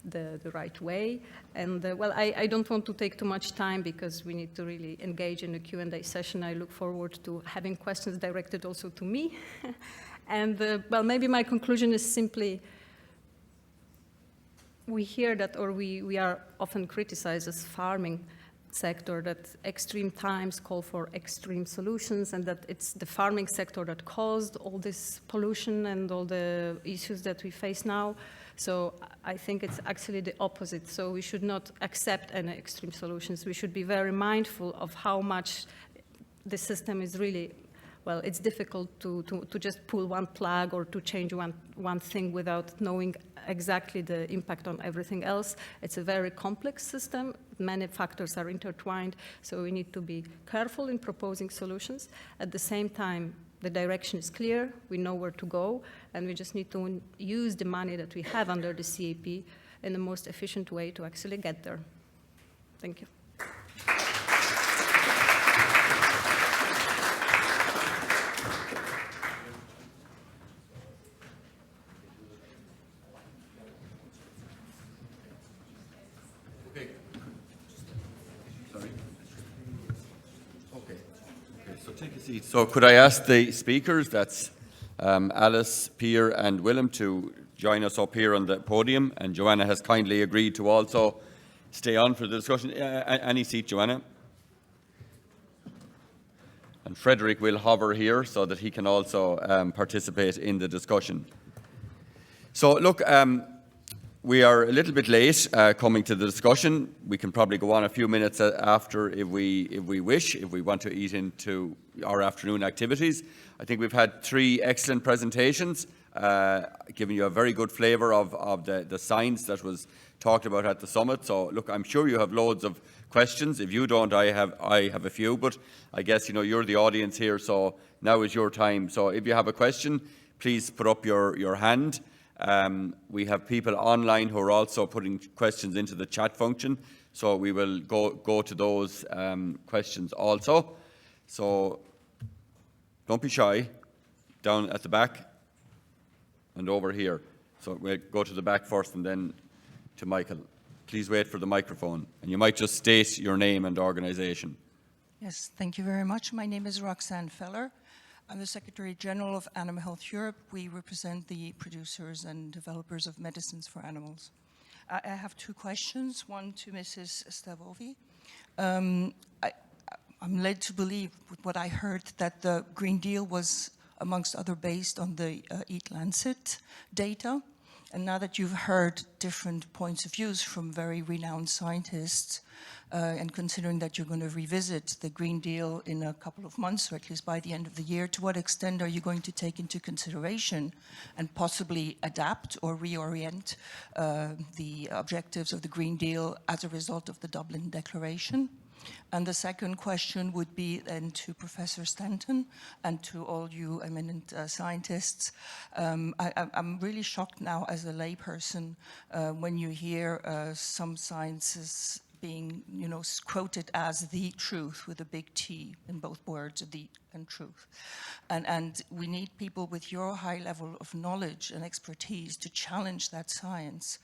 C: the right way. And well, I don't want to take too much time because we need to really engage in the Q&A session. I look forward to having questions directed also to me. And well, maybe my conclusion is simply, we hear that, or we are often criticized as farming sector, that extreme times call for extreme solutions, and that it's the farming sector that caused all this pollution and all the issues that we face now. So I think it's actually the opposite. So we should not accept any extreme solutions. We should be very mindful of how much the system is really, well, it's difficult to just pull one plug or to change one thing without knowing exactly the impact on everything else. It's a very complex system. Many factors are intertwined. So we need to be careful in proposing solutions. At the same time, the direction is clear, we know where to go, and we just need to use the money that we have under the CAP in the most efficient way to actually get there. Thank you.
A: Take a seat. So could I ask the speakers, that's Alice, Pierre and Willem, to join us up here on the podium, and Joanna has kindly agreed to also stay on for the discussion. Any seat, Joanna. And Frederick will hover here so that he can also participate in the discussion. So look, we are a little bit late coming to the discussion. We can probably go on a few minutes after if we wish, if we want to eat into our afternoon activities. I think we've had 3 excellent presentations, giving you a very good flavour of the science that was talked about at the summit. So look, I'm sure you have loads of questions. If you don't, I have a few, but I guess you're the audience here, so now is your time. So if you have a question, please put up your hand. We have people online who are also putting questions into the chat function, so we will go to those questions also. So don't be shy, down at the back and over here. So we'll go to the back first and then to Michael. Please wait for the microphone, and you might just state your name and organisation.
D: Yes, thank you very much. My name is Roxanne Feller. I'm the Secretary General of Animal Health Europe. We represent the producers and developers of medicines for animals. I have two questions, one to Mrs. Stawowy. I'm led to believe, with what I heard, that the Green Deal was, amongst other, based on the Eat Lancet data. And now that you've heard different points of views from very renowned scientists, and considering that you're going to revisit the Green Deal in a couple of months, or at least by the end of the year, to what extent are you going to take into consideration and possibly adapt or reorient the objectives of the Green Deal as a result of the Dublin Declaration? And the second question would be then to Professor Stanton and to all you eminent scientists. I'm really shocked now as a layperson when you hear some sciences being, quoted as the truth with a big T in both words, the and truth. And we need people with your high level of knowledge and expertise to challenge that science.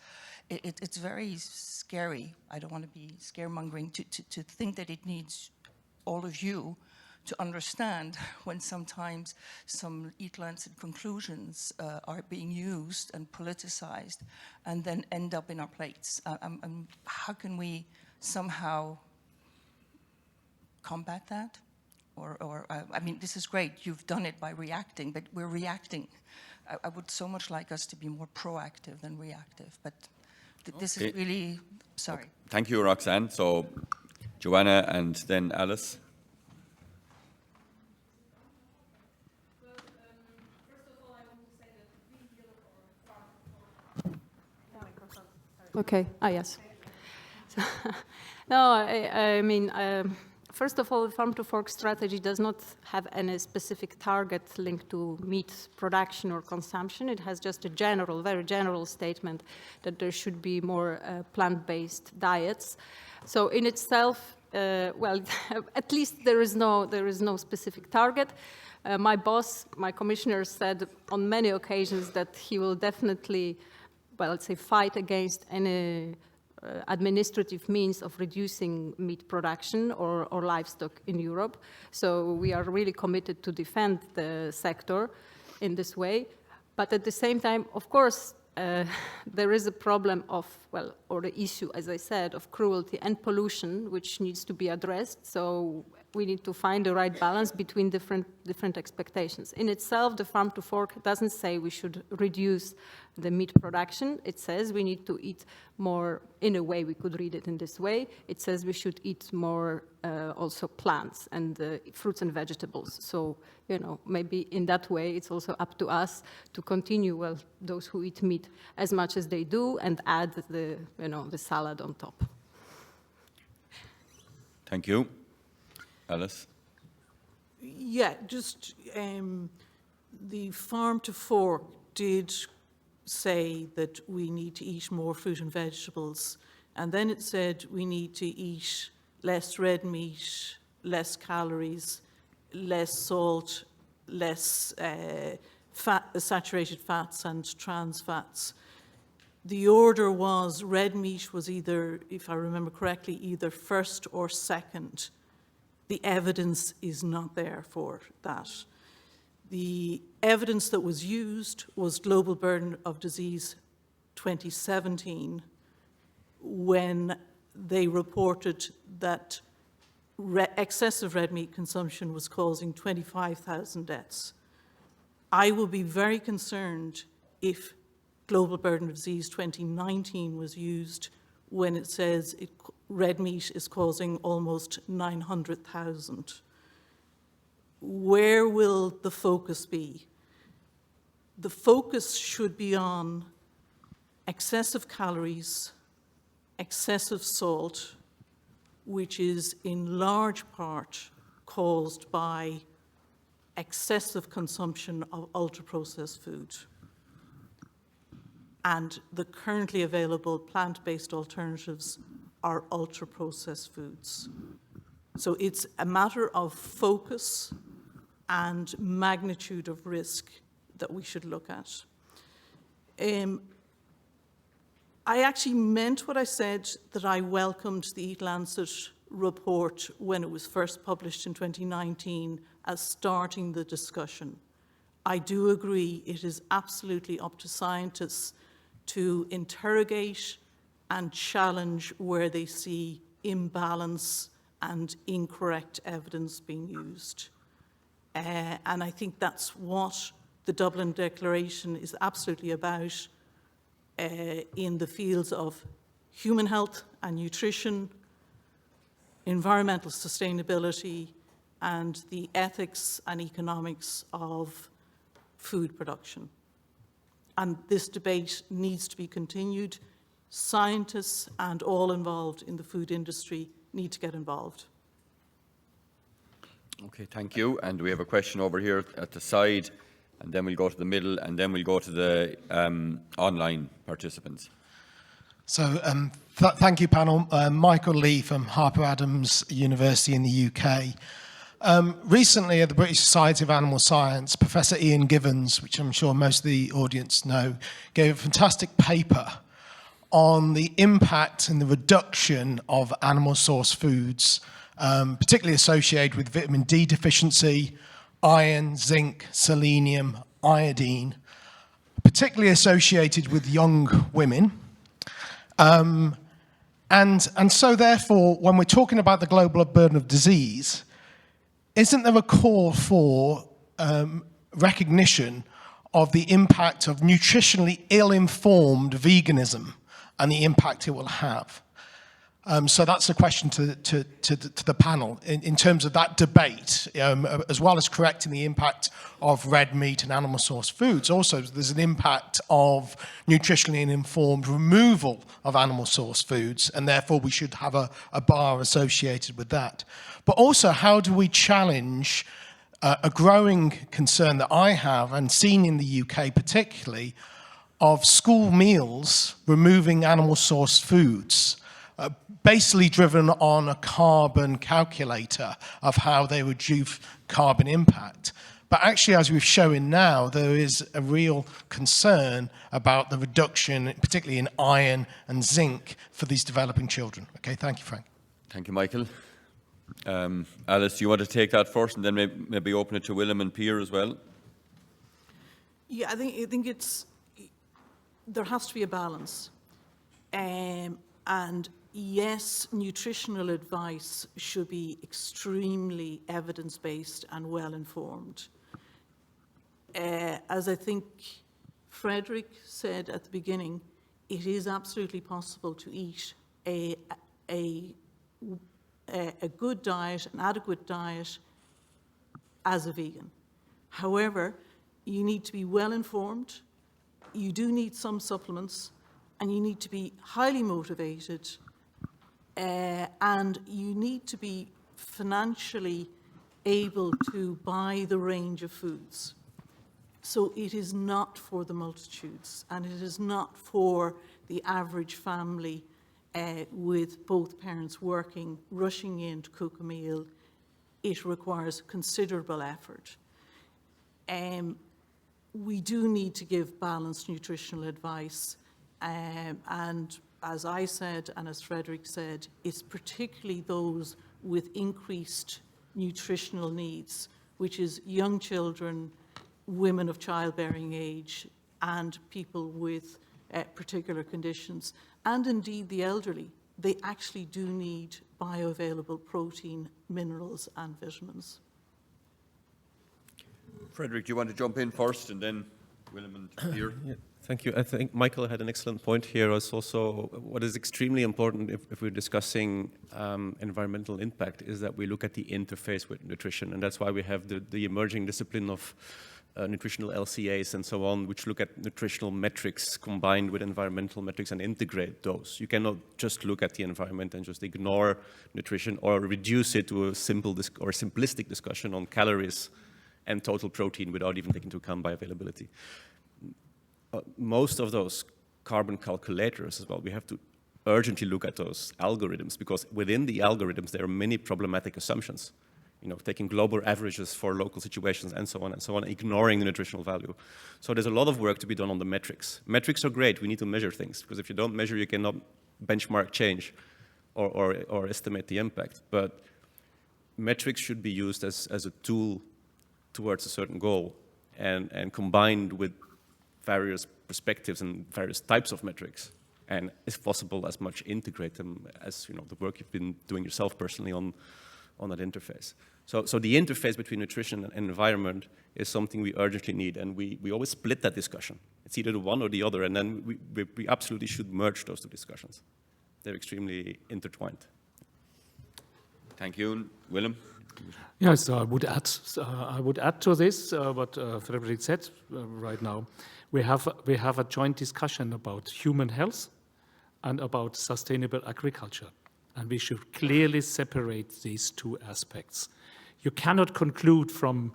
D: It's very scary. I don't want to be scaremongering to think that it needs all of you to understand when sometimes some Eat Lancet conclusions are being used and politicized and then end up in our plates. How can we somehow combat that? I mean, this is great. You've done it by reacting, but we're reacting. I would so much like us to be more proactive than reactive, but this is really, sorry.
A: Okay. Thank you, Roxanne. So, Joanna and then Alice.
C: Well, first of all, I want to say that Green Deal Okay. Yes. No, I mean, first of all, the Farm to Fork strategy does not have any specific target linked to meat production or consumption. It has just a general, very general statement that there should be more plant-based diets. So in itself, well, at least there is no specific target. My boss, my commissioner, said on many occasions that he will definitely, well, let's say, fight against any administrative means of reducing meat production or livestock in Europe. So we are really committed to defend the sector in this way. But at the same time, of course, there is a problem of, well, or the issue, as I said, of cruelty and pollution, which needs to be addressed. So we need to find the right balance between different expectations. In itself, the Farm to Fork doesn't say we should reduce the meat production. It says we need to eat more, in a way we could read it in this way. It says we should eat more also plants and fruits and vegetables. So, maybe in that way it's also up to us to continue, well, those who eat meat as much as they do and add the salad on top.
A: Thank you. Alice?
E: Yeah, just the Farm to Fork did say that we need to eat more fruit and vegetables, and then it said we need to eat less red meat, less calories, less salt, less saturated fats and trans fats. The order was red meat was either, if I remember correctly, either first or second. The evidence is not there for that. The evidence that was used was Global Burden of Disease 2017, when they reported that excessive red meat consumption was causing 25,000 deaths. I will be very concerned if Global Burden of Disease 2019 was used when it says red meat is causing almost 900,000. Where will the focus be? The focus should be on excessive calories, excessive salt, which is in large part caused by excessive consumption of ultra-processed food. and the currently available plant-based alternatives are ultra-processed foods. So it's a matter of focus and magnitude of risk that we should look at. I actually meant what I said, that I welcomed the Eat Lancet report when it was first published in 2019 as starting the discussion. I do agree it is absolutely up to scientists to interrogate and challenge where they see imbalance and incorrect evidence being used. And I think that's what the Dublin Declaration is absolutely about in the fields of human health and nutrition, environmental sustainability, and the ethics and economics of food production. And this debate needs to be continued. Scientists and all involved in the food industry need to get involved.
A: Okay, thank you. And we have a question over here at the side, and then we'll go to the middle, and then we'll go to the online participants.
F: So thank you, panel. Michael Lee from Harper Adams University in the UK. Recently at the British Society of Animal Science, Professor Ian Givens, which I'm sure most of the audience know, gave a fantastic paper on the impact and the reduction of animal source foods, particularly associated with vitamin D deficiency, iron, zinc, selenium, iodine, particularly associated with young women. And so therefore, when we're talking about the global burden of disease, isn't there a call for recognition of the impact of nutritionally ill-informed veganism and the impact it will have? So that's a question to the panel in terms of that debate, as well as correcting the impact of red meat and animal source foods. Also, there's an impact of nutritionally informed removal of animal source foods, and therefore we should have a bar associated with that. But also, how do we challenge a growing concern that I have, and seen in the UK particularly, of school meals removing animal source foods, basically driven on a carbon calculator of how they reduce carbon impact. But actually, as we've shown now, there is a real concern about the reduction, particularly in iron and zinc, for these developing children. Okay, thank you, Frank.
A: Thank you, Michael. Alice, do you want to take that first, and then maybe open it to Willem and Pierre as well?
E: Yeah, I think it's, there has to be a balance. And yes, nutritional advice should be extremely evidence-based and well-informed. As I think Frederick said at the beginning, it is absolutely possible to eat a good diet, an adequate diet, as a vegan. However, you need to be well-informed, you do need some supplements, and you need to be highly motivated, and you need to be financially able to buy the range of foods. So it is not for the multitudes, and it is not for the average family with both parents working, rushing in to cook a meal. It requires considerable effort. We do need to give balanced nutritional advice, and as I said, and as Frederick said, it's particularly those with increased nutritional needs, which is young children, women of childbearing age, and people with particular conditions, and indeed the elderly. They actually do need bioavailable protein, minerals, and vitamins.
A: Frederick, do you want to jump in first, and then Willem and Pierre?
G: Yeah, thank you. I think Michael had an excellent point here. It's also what is extremely important if we're discussing environmental impact is that we look at the interface with nutrition, and that's why we have the emerging discipline of nutritional LCAs and so on, which look at nutritional metrics combined with environmental metrics and integrate those. You cannot just look at the environment and just ignore nutrition or reduce it to a simple or simplistic discussion on calories and total protein without even taking into account bioavailability. Most of those carbon calculators as well. We have to urgently look at those algorithms, because within the algorithms there are many problematic assumptions. You know, taking global averages for local situations and so on, ignoring the nutritional value. So there's a lot of work to be done on the metrics. Metrics are great, we need to measure things, because if you don't measure, you cannot benchmark change or estimate the impact. But metrics should be used as a tool towards a certain goal, and combined with various perspectives and various types of metrics, and if possible, as much integrate them as, you know, the work you've been doing yourself personally on that interface. So the interface between nutrition and environment is something we urgently need, and we always split that discussion. It's either the one or the other, and then we absolutely should merge those two discussions. They're extremely intertwined.
A: Thank you. Willem?
H: Yes, I would add to this what Frederick said right now. We have a joint discussion about human health and about sustainable agriculture, and we should clearly separate these two aspects. You cannot conclude from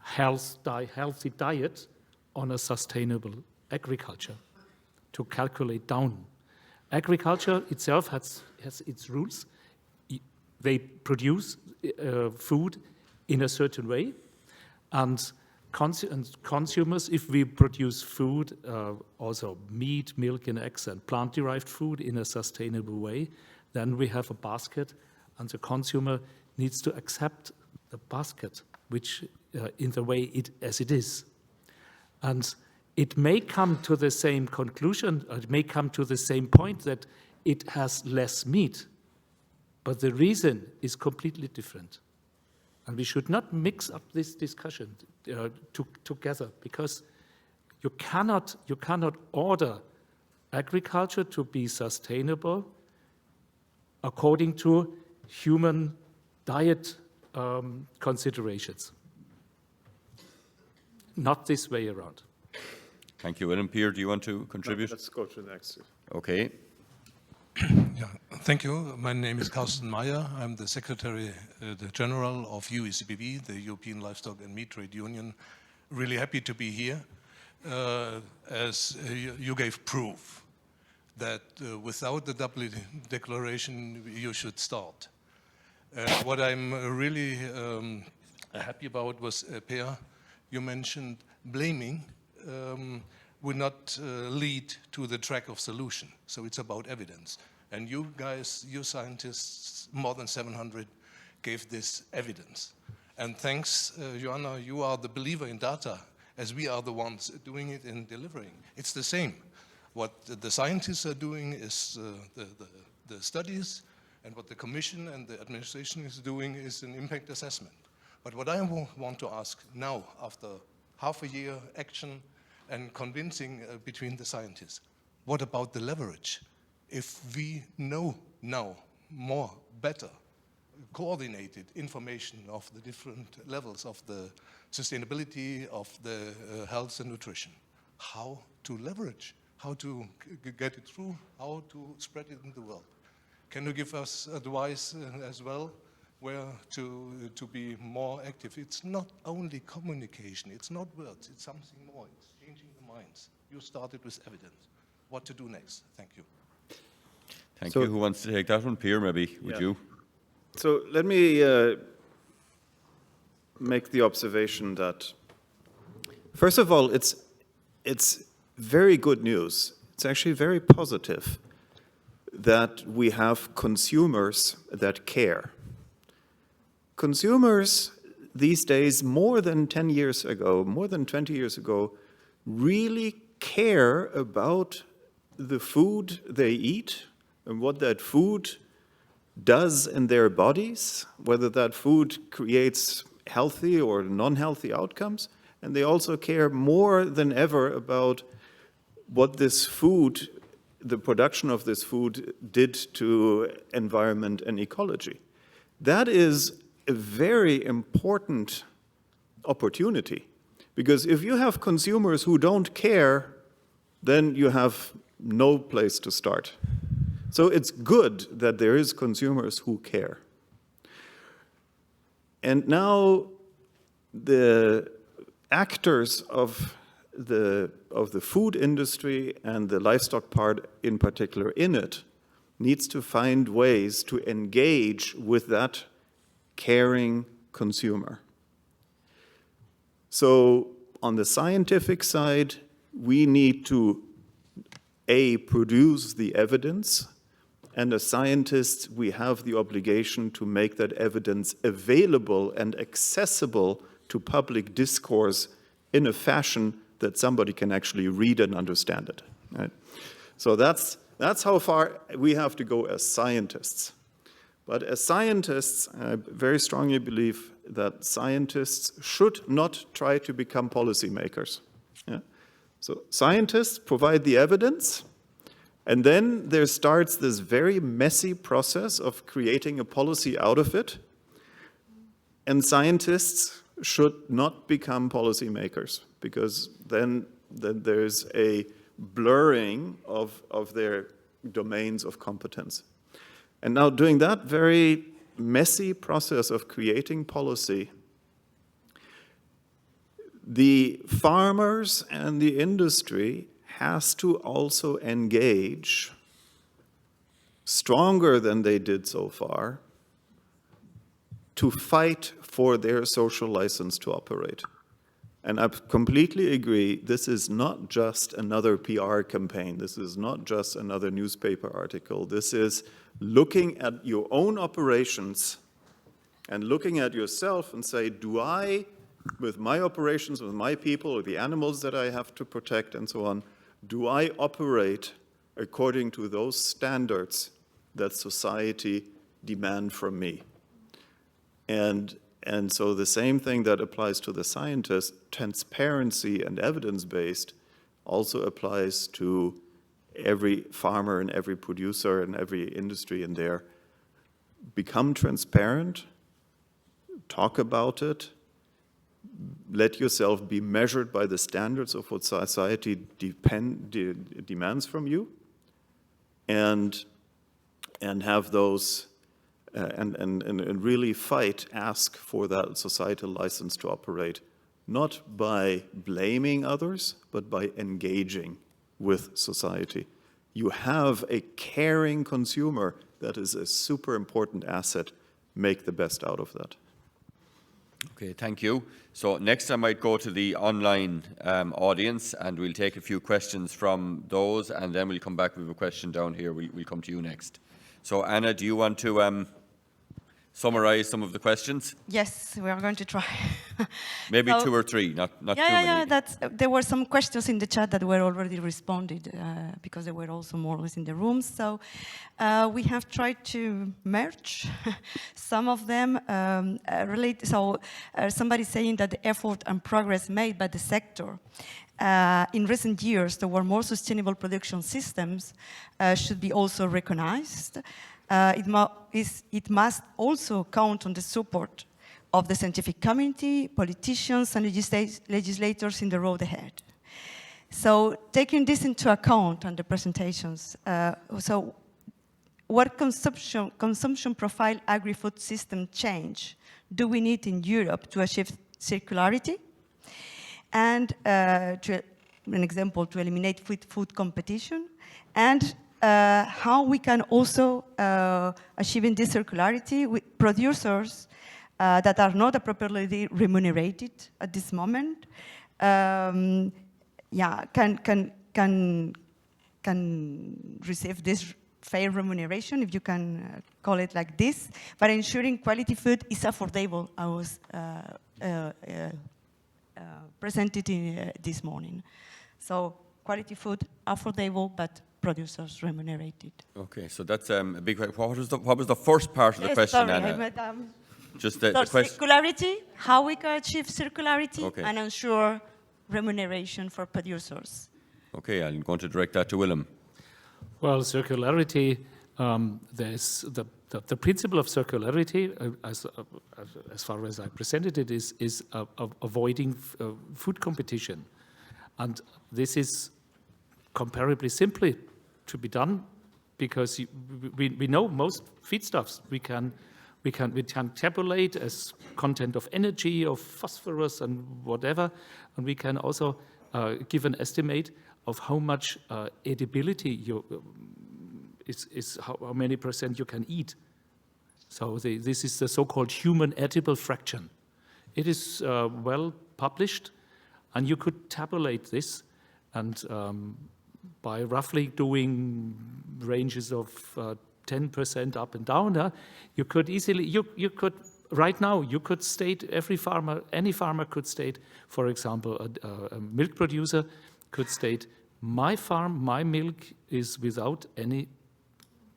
H: healthy diet on a sustainable agriculture to calculate down. Agriculture itself has its rules. They produce food in a certain way, and consumers, if we produce food, also meat, milk, and eggs, and plant-derived food in a sustainable way, then we have a basket, and the consumer needs to accept the basket, which in the way as it is. And it may come to the same conclusion, or it may come to the same point that it has less meat, but the reason is completely different. And we should not mix up this discussion together, because you cannot order agriculture to be sustainable according to human diet considerations. Not this way around.
A: Thank you. Willem. Pierre, do you want to contribute?
I: Let's go to the next.
A: Okay.
J: Yeah, thank you. My name is Carsten Meyer. I'm the Secretary General of UECBB, the European Livestock and Meat Trade Union. Really happy to be here, as you gave proof that without the Dublin Declaration, you should start. What I'm really happy about was, Per, you mentioned blaming will not lead to the track of solution. So it's about evidence. And you guys, you scientists, more than 700, gave this evidence. And thanks, Joanna, you are the believer in data, as we are the ones doing it and delivering. It's the same. What the scientists are doing is the studies, and what the Commission and the administration is doing is an impact assessment. But what I want to ask now, after half a year action and convincing between the scientists, what about the leverage? If we know now more, better, coordinated information of the different levels of the sustainability of the health and nutrition, how to leverage, how to get it through, how to spread it in the world. Can you give us advice as well where to be more active? It's not only communication, it's not words, it's something more, it's changing the minds. You started with evidence. What to do next? Thank you.
A: Thank you. Who wants to take that one? Pierre, maybe, would you?
B: So let me make the observation that, first of all, it's very good news. It's actually very positive that we have consumers that care. Consumers these days, more than 10 years ago, more than 20 years ago, really care about the food they eat and what that food does in their bodies, whether that food creates healthy or non-healthy outcomes. And they also care more than ever about what this food, the production of this food, did to environment and ecology. That is a very important opportunity, because if you have consumers who don't care, then you have no place to start. So it's good that there is consumers who care. And now the actors of the food industry and the livestock part in particular in it needs to find ways to engage with that caring consumer. So on the scientific side, we need to, A, produce the evidence, and as scientists, we have the obligation to make that evidence available and accessible to public discourse in a fashion that somebody can actually read and understand it. Right? So that's how far we have to go as scientists. But as scientists, I very strongly believe that scientists should not try to become policymakers. Yeah? So scientists provide the evidence, and then there starts this very messy process of creating a policy out of it. And scientists should not become policymakers, because then there's a blurring of their domains of competence. And now doing that very messy process of creating policy, the farmers and the industry has to also engage stronger than they did so far to fight for their social license to operate. And I completely agree, this is not just another PR campaign. This is not just another newspaper article. This is looking at your own operations and looking at yourself and say, do I, with my operations, with my people, or the animals that I have to protect and so on, do I operate according to those standards that society demand from me? And so the same thing that applies to the scientist, transparency and evidence-based, also applies to every farmer and every producer and every industry in there. Become transparent, talk about it, let yourself be measured by the standards of what society demands from you, and have those and really ask for that societal license to operate, not by blaming others, but by engaging with society. You have a caring consumer that is a super important asset. Make the best out of that.
A: Okay, thank you. So next I might go to the online audience, and we'll take a few questions from those, and then we'll come back with a question down here. We'll come to you next. So Anna, do you want to summarize some of the questions?
I: Yes, we are going to try.
A: Maybe two or three, not too many.
I: Yeah, there were some questions in the chat that were already responded because they were also more or less in the room. So we have tried to merge some of them. Somebody saying that the effort and progress made by the sector in recent years toward more sustainable production systems should be also recognized. It must also count on the support of the scientific community, politicians, and legislators in the road ahead. So taking this into account on the presentations, so what consumption profile agri-food system change do we need in Europe to achieve circularity? And an example, to eliminate food competition, and how we can also achieve this circularity with producers that are not appropriately remunerated at this moment. Can receive this fair remuneration, if you can call it like this, but ensuring quality food is affordable. I was presented this morning. So quality food, affordable, but producers remunerated.
A: Okay, so that's a big question. What was the first part of the question,
I: sorry,
A: Anna? Just the
I: so
A: question.
I: circularity, how we can achieve circularity,
A: okay,
I: and ensure remuneration for producers.
A: Okay, I'm going to direct that to Willem.
H: Well, circularity, there's the principle of circularity, as far as I presented it, is avoiding food competition. And this is comparably simply to be done, because we know most feedstuffs we can tabulate as content of energy, of phosphorus and whatever, and we can also give an estimate of how much edibility how many percent you can eat. So this is the so-called human edible fraction. It is well published, and you could tabulate this, and by roughly doing ranges of 10% up and down, you could easily, you could, right now, you could state, any farmer could state, for example, a milk producer could state, my farm, my milk is without any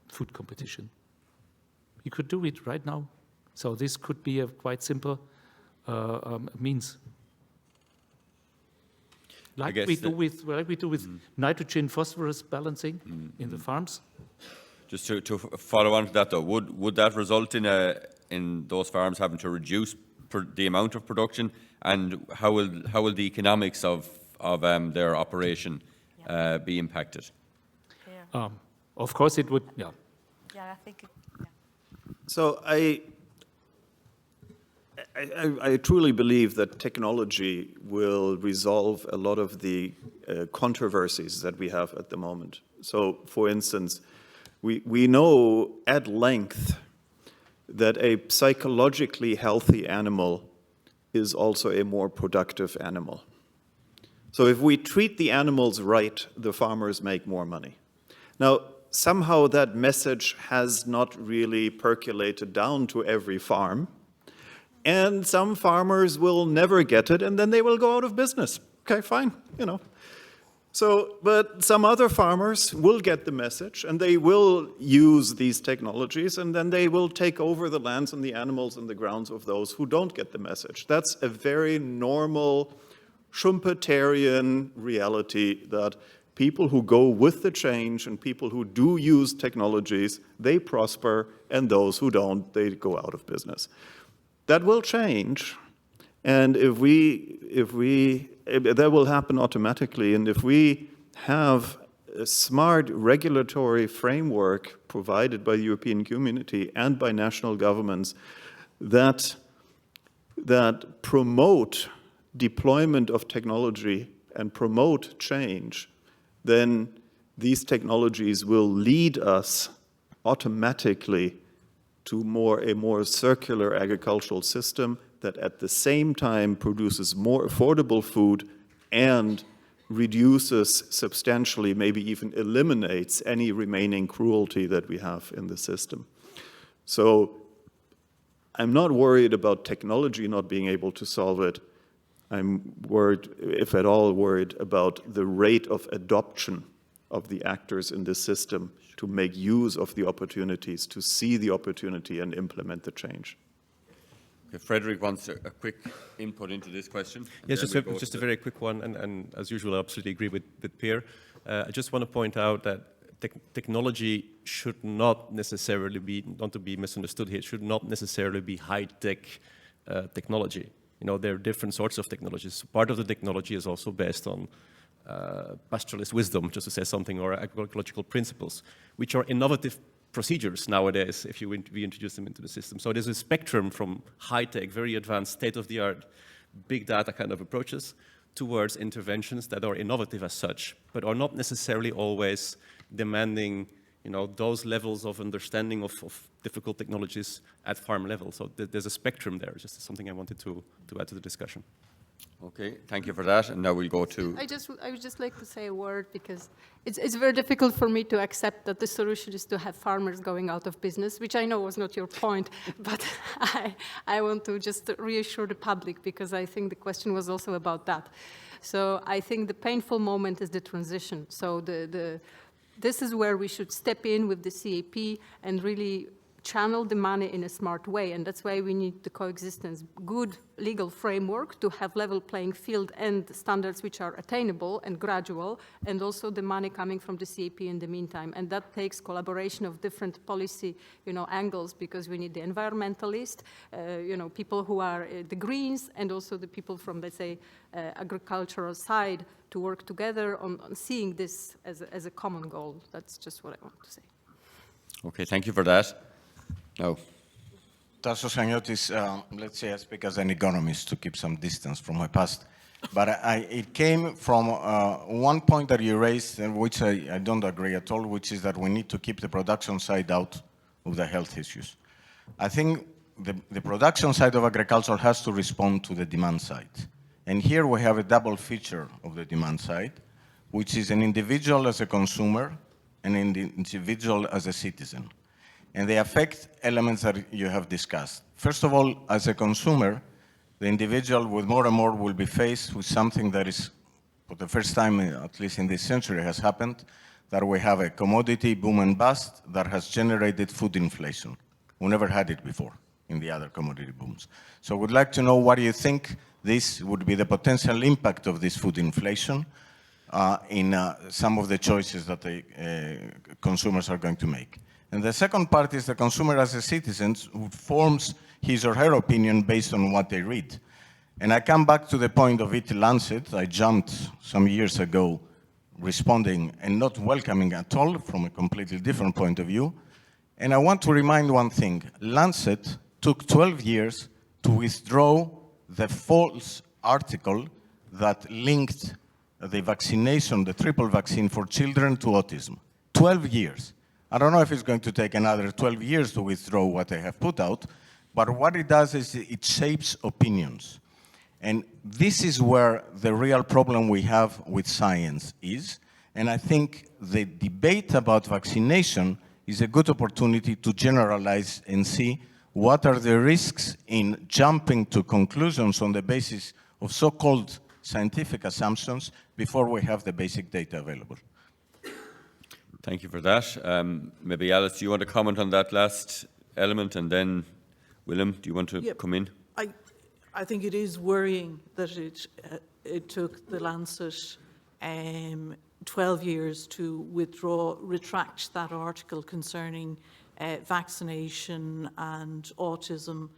H: food competition. You could do it right now. So this could be a quite simple means. Like we do with nitrogen phosphorus balancing in the farms.
A: Just to follow on to that, though, would that result in those farms having to reduce the amount of production, and how will the economics of their operation be impacted?
H: Of course, it would. Yeah.
I: Yeah, I think.
B: So I truly believe that technology will resolve a lot of the controversies that we have at the moment. So, for instance, we know at length that a psychologically healthy animal is also a more productive animal. So if we treat the animals right, the farmers make more money. Now, somehow that message has not really percolated down to every farm, and some farmers will never get it, and then they will go out of business. Okay, fine, you know. So, but some other farmers will get the message, and they will use these technologies, and then they will take over the lands and the animals and the grounds of those who don't get the message. That's a very normal Schumpeterian reality, that people who go with the change and people who do use technologies, they prosper, and those who don't, they go out of business. That will change, and that will happen automatically, and if we have a smart regulatory framework provided by the European community and by national governments that promote deployment of technology and promote change, then these technologies will lead us automatically to a more circular agricultural system that at the same time produces more affordable food and reduces substantially, maybe even eliminates any remaining cruelty that we have in the system. So I'm not worried about technology not being able to solve it. I'm worried, if at all worried, about the rate of adoption of the actors in this system to make use of the opportunities, to see the opportunity and implement the change.
A: Okay, Frederick wants a quick input into this question.
G: Yes, just a very quick one, and as usual, I absolutely agree with Per. I just want to point out that technology should not necessarily be, not to be misunderstood here, should not necessarily be high-tech technology. You know, there are different sorts of technologies. Part of the technology is also based on pastoralist wisdom, just to say something, or agroecological principles, which are innovative procedures nowadays if we introduce them into the system. So there's a spectrum from high-tech, very advanced, state-of-the-art, big data kind of approaches towards interventions that are innovative as such, but are not necessarily always demanding, you know, those levels of understanding of difficult technologies at farm level. So there's a spectrum there. Just something I wanted to add to the discussion.
A: Okay, thank you for that. And now we'll go to...
C: I would just like to say a word, because it's very difficult for me to accept that the solution is to have farmers going out of business, which I know was not your point, but I want to just reassure the public, because I think the question was also about that. So I think the painful moment is the transition. So this is where we should step in with the CAP and really channel the money in a smart way, and that's why we need the coexistence, good legal framework to have level playing field and standards which are attainable and gradual, and also the money coming from the CAP in the meantime. And that takes collaboration of different policy, angles, because we need the environmentalist, people who are the Greens, and also the people from, let's say, agricultural side to work together on seeing this as a common goal. That's just what I want to say.
A: Okay, thank you for that. No.
K: Tassos Aniotis, let's say I speak as an economist to keep some distance from my past. But it came from one point that you raised, which I don't agree at all, which is that we need to keep the production side out of the health issues. I think the production side of agriculture has to respond to the demand side. And here we have a double feature of the demand side, which is an individual as a consumer and an individual as a citizen. And they affect elements that you have discussed. First of all, as a consumer, the individual with more and more will be faced with something that is, for the first time, at least in this century, has happened, that we have a commodity boom and bust that has generated food inflation. We never had it before in the other commodity booms. So I would like to know what do you think this would be the potential impact of this food inflation in some of the choices that the consumers are going to make. And the second part is the consumer as a citizen who forms his or her opinion based on what they read. And I come back to the point of it Lancet. I jumped some years ago responding and not welcoming at all from a completely different point of view. And I want to remind one thing. Lancet took 12 years to withdraw the false article that linked the vaccination, the triple vaccine for children to autism. 12 years. I don't know if it's going to take another 12 years to withdraw what they have put out, but what it does is it shapes opinions. And this is where the real problem we have with science is. And I think the debate about vaccination is a good opportunity to generalize and see what are the risks in jumping to conclusions on the basis of so-called scientific assumptions before we have the basic data available.
A: Thank you for that. Maybe Alice, do you want to comment on that last element, and then Willem, do you want to come in?
E: I think it is worrying that it took the Lancet 12 years to retract that article concerning vaccination and autism.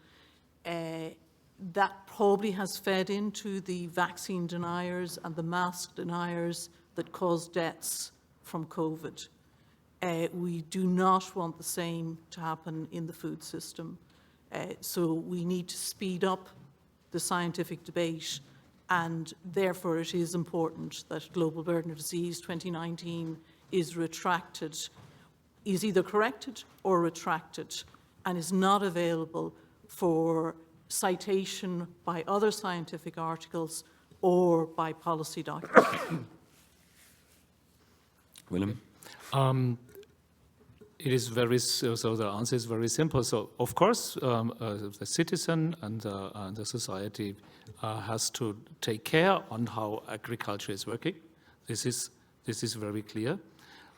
E: That probably has fed into the vaccine deniers and the mask deniers that caused deaths from COVID. We do not want the same to happen in the food system. So we need to speed up the scientific debate, and therefore it is important that Global Burden of Disease 2019 is retracted, is either corrected or retracted, and is not available for citation by other scientific articles or by policy documents.
A: Willem?
H: It is very, so the answer is very simple. So, of course, the citizen and the society has to take care on how agriculture is working. This is very clear.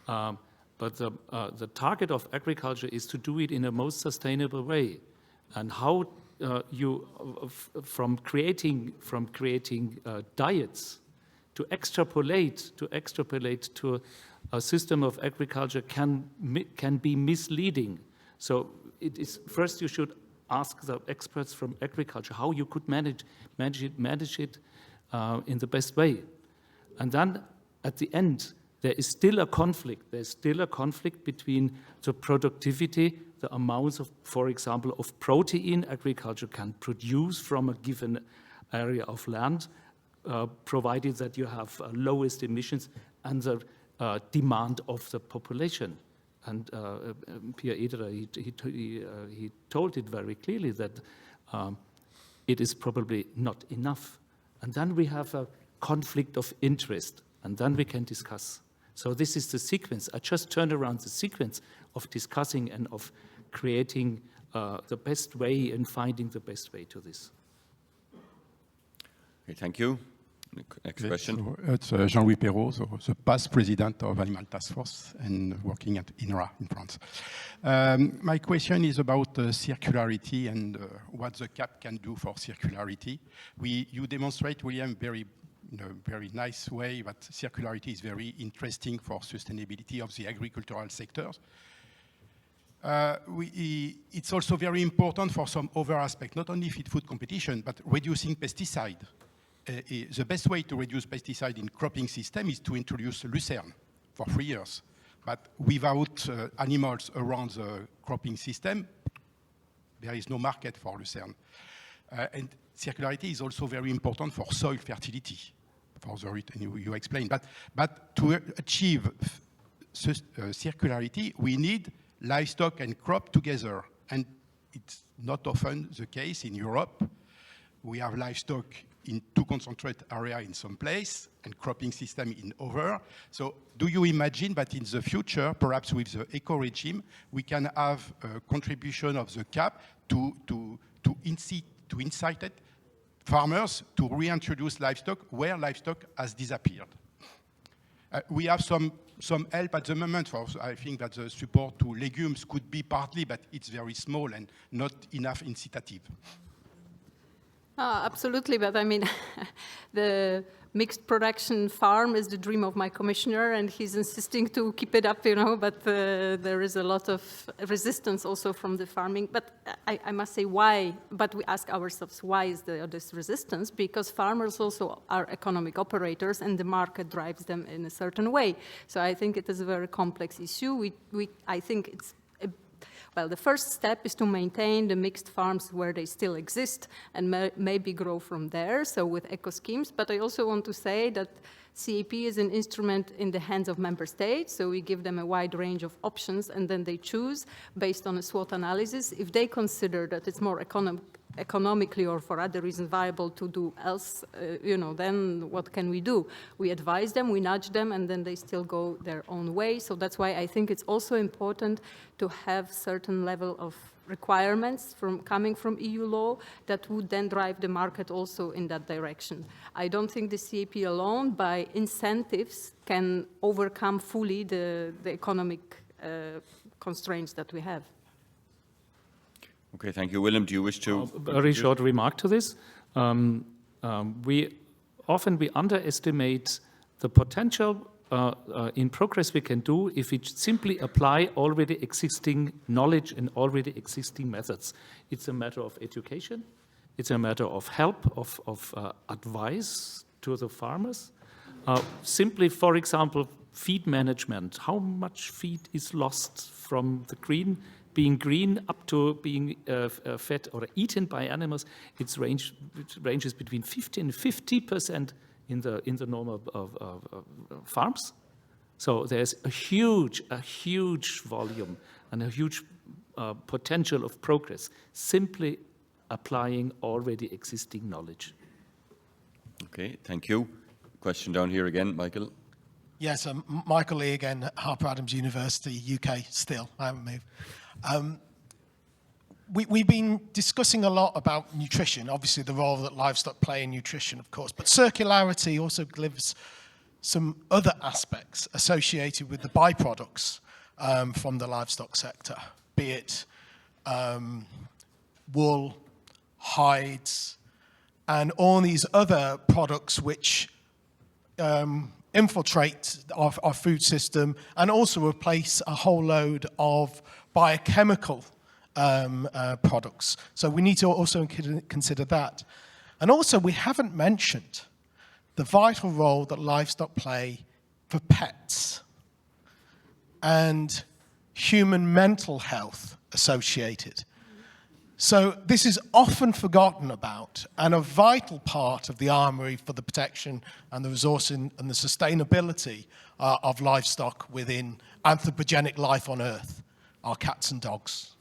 H: But the target of agriculture is to do it in a most sustainable way. And how from creating diets to extrapolate to a system of agriculture can be misleading. So it is, first you should ask the experts from agriculture how you could manage it in the best way. And then at the end, there is still a conflict. There's still a conflict between the productivity, the amounts of, for example, of protein agriculture can produce from a given area of land, provided that you have lowest emissions, and the demand of the population. And Pierre Ederer, he told it very clearly that it is probably not enough. And then we have a conflict of interest, and then we can discuss. So this is the sequence. I just turned around the sequence of discussing and of creating the best way and finding the best way to this.
A: Okay, thank you. Next question.
L: So it's Jean-Louis Perrault, so the past president of Animal Task Force and working at INRA in France. My question is about circularity and what the CAP can do for circularity. You demonstrate, William, in a very nice way that circularity is very interesting for sustainability of the agricultural sectors. It's also very important for some other aspects, not only food competition, but reducing pesticide. The best way to reduce pesticide in cropping system is to introduce lucerne for 3 years. But without animals around the cropping system, there is no market for lucerne. And circularity is also very important for soil fertility, for the root, and you explained. But to achieve circularity, we need livestock and crop together. And it's not often the case in Europe. We have livestock in too concentrated area in some place and cropping system in other. So do you imagine that in the future, perhaps with the eco-regime, we can have a contribution of the CAP to incite farmers to reintroduce livestock where livestock has disappeared? We have some help at the moment. I think that the support to legumes could be partly, but it's very small and not enough incitative.
C: Absolutely, but I mean, the mixed production farm is the dream of my commissioner, and he's insisting to keep it up, you know, but there is a lot of resistance also from the farming. But I must say why, but we ask ourselves, why is there this resistance? Because farmers also are economic operators and the market drives them in a certain way. So I think it is a very complex issue. I think it's well, the first step is to maintain the mixed farms where they still exist and maybe grow from there, so with eco schemes. But I also want to say that CAP is an instrument in the hands of member states, so we give them a wide range of options and then they choose based on a SWOT analysis. If they consider that it's more economically or for other reasons viable to do else, you know, then what can we do? We advise them, we nudge them, and then they still go their own way. So that's why I think it's also important to have certain level of requirements coming from EU law that would then drive the market also in that direction. I don't think the CAP alone, by incentives, can overcome fully the economic constraints that we have.
A: Okay, thank you. Willem, do you wish to?
H: A very short remark to this. We underestimate the potential in progress we can do if we simply apply already existing knowledge and already existing methods. It's a matter of education. It's a matter of help, of advice to the farmers. Simply, for example, feed management. How much feed is lost from the being green up to being fed or eaten by animals? It ranges between 50 and 50% in the normal farms. So there's a huge volume and a huge potential of progress simply applying already existing knowledge.
A: Okay, thank you. Question down here again, Michael.
F: Yes, Michael Lee again, Harper Adams University, UK still, I haven't moved. We've been discussing a lot about nutrition, obviously the role that livestock play in nutrition, of course, but circularity also gives some other aspects associated with the byproducts from the livestock sector, be it wool, hides, and all these other products which infiltrate our food system and also replace a whole load of biochemical products. So we need to also consider that. And also we haven't mentioned the vital role that livestock play for pets and human mental health associated. So this is often forgotten about and a vital part of the armory for the protection and the resourcing and the sustainability of livestock within anthropogenic life on Earth, our cats and dogs.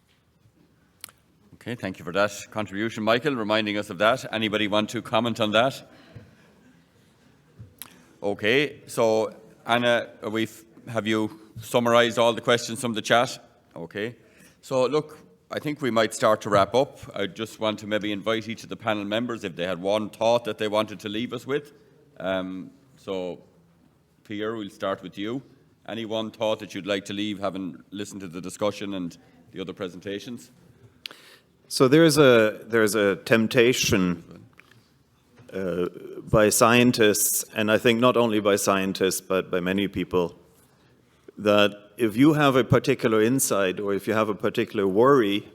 A: Okay, thank you for that contribution, Michael, reminding us of that. Anybody want to comment on that? Okay, so Anna, have you summarized all the questions from the chat? Okay, so look, I think we might start to wrap up. I just want to maybe invite each of the panel members if they had one thought that they wanted to leave us with. So, Pierre, we'll start with you. Any one thought that you'd like to leave, having listened to the discussion and the other presentations?
M: So there's a temptation by scientists, and I think not only by scientists, but by many people, that if you have a particular insight or if you have a particular worry,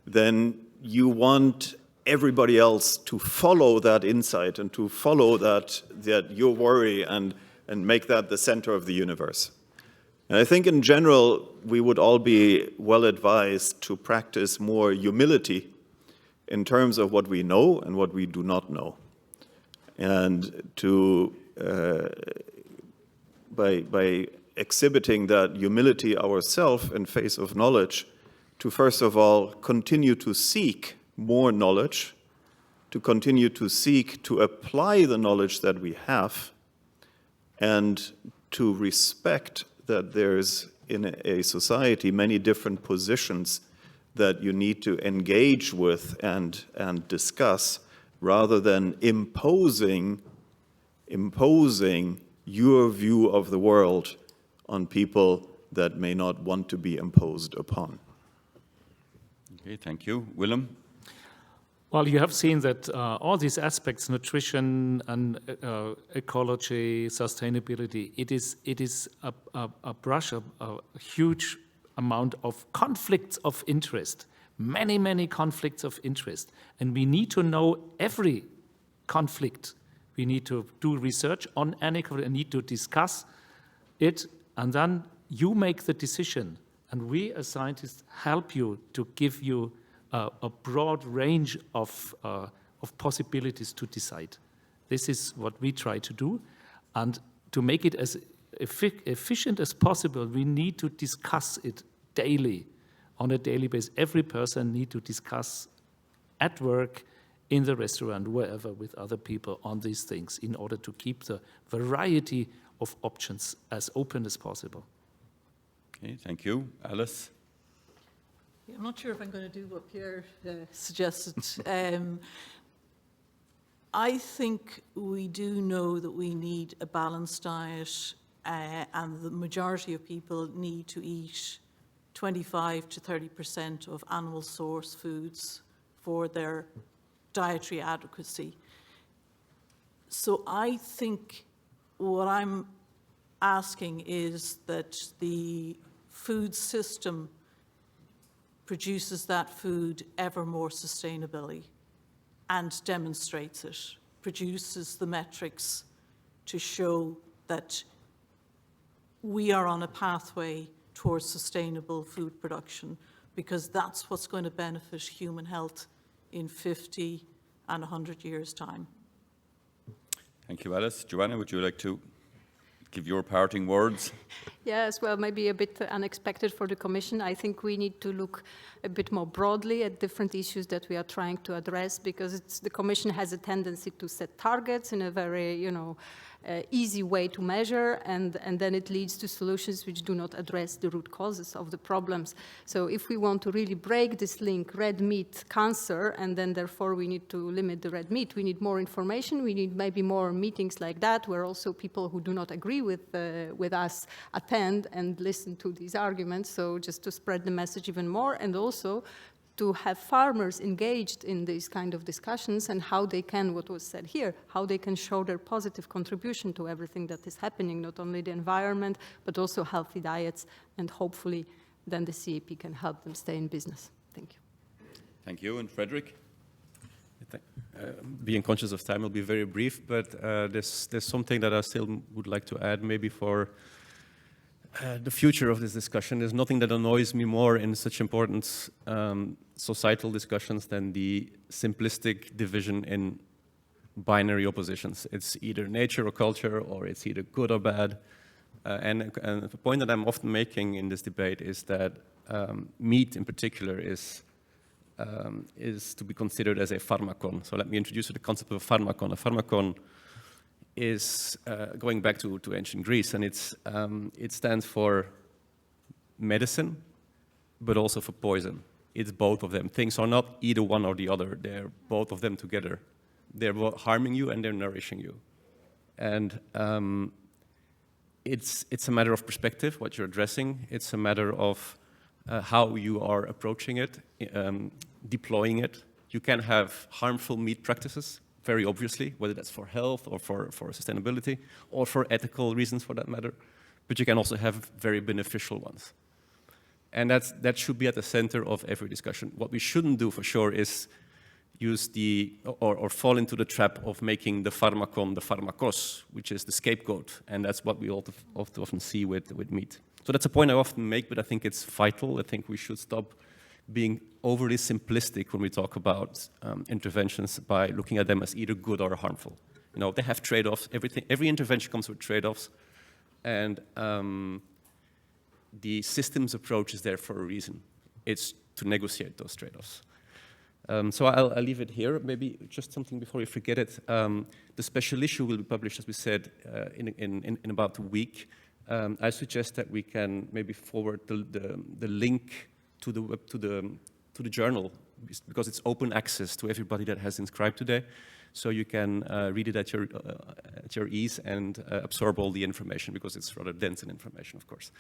M: then you want everybody else to follow that insight and to follow that your worry and make that the center of the universe. And I think in general, we would all be well advised to practice more humility in terms of what we know and what we do not know. And by exhibiting that humility ourselves in face of knowledge, to first of all continue to seek more knowledge, to continue to seek to apply the knowledge that we have, and to respect that there's in a society many different positions that you need to engage with and discuss, rather than imposing your view of the world on people that may not want to be imposed upon.
A: Okay, thank you. Willem?
H: Well, you have seen that all these aspects, nutrition and ecology, sustainability, it is a brush, a huge amount of conflicts of interest, many conflicts of interest. And we need to know every conflict. We need to do research on any conflict and need to discuss it, and then you make the decision. And we as scientists help you to give you a broad range of possibilities to decide. This is what we try to do. And to make it as efficient as possible, we need to discuss it daily, on a daily basis. Every person needs to discuss at work, in the restaurant, wherever, with other people on these things in order to keep the variety of options as open as possible.
A: Okay, thank you. Alice?
E: Yeah, I'm not sure if I'm going to do what Pierre suggested. I think we do know that we need a balanced diet, and the majority of people need to eat 25 to 30% of animal source foods for their dietary adequacy. So I think what I'm asking is that the food system produces that food ever more sustainably and demonstrates it, produces the metrics to show that we are on a pathway towards sustainable food production, because that's what's going to benefit human health in 50 and 100 years' time.
A: Thank you, Alice. Joanna, would you like to give your parting words?
C: Yes, well, maybe a bit unexpected for the Commission. I think we need to look a bit more broadly at different issues that we are trying to address, because the Commission has a tendency to set targets in a very, easy way to measure, and then it leads to solutions which do not address the root causes of the problems. So if we want to really break this link, red meat, cancer, and then therefore we need to limit the red meat, we need more information, we need maybe more meetings like that, where also people who do not agree with us attend and listen to these arguments, so just to spread the message even more, and also to have farmers engaged in these kind of discussions and how they can, what was said here, how they can show their positive contribution to everything that is happening, not only the environment, but also healthy diets, and hopefully then the CAP can help them stay in business. Thank you.
A: Thank you. And Frederick?
G: Being conscious of time, I'll be very brief, but there's something that I still would like to add, maybe for the future of this discussion. There's nothing that annoys me more in such important societal discussions than the simplistic division in binary oppositions. It's either nature or culture, or it's either good or bad. And the point that I'm often making in this debate is that meat in particular is to be considered as a pharmacon. So let me introduce you to the concept of a pharmacon. A pharmacon is going back to ancient Greece, and it stands for medicine, but also for poison. It's both of them. Things are not either one or the other. They're both of them together. They're both harming you and they're nourishing you. And it's a matter of perspective, what you're addressing. It's a matter of how you are approaching it, deploying it. You can have harmful meat practices, very obviously, whether that's for health or for sustainability or for ethical reasons for that matter. But you can also have very beneficial ones. And that should be at the center of every discussion. What we shouldn't do for sure is use or fall into the trap of making the pharmacon the pharmakos, which is the scapegoat. And that's what we often see with meat. So that's a point I often make, but I think it's vital. I think we should stop being overly simplistic when we talk about interventions by looking at them as either good or harmful. You know, they have trade-offs. Every intervention comes with trade-offs, and the systems approach is there for a reason. It's to negotiate those trade-offs. So I'll leave it here. Maybe just something before we forget it. The special issue will be published, as we said, in about a week. I suggest that we can maybe forward the link to the journal, because it's open access to everybody that has inscribed today. So you can read it at your ease and absorb all the information, because it's rather dense in information, of course.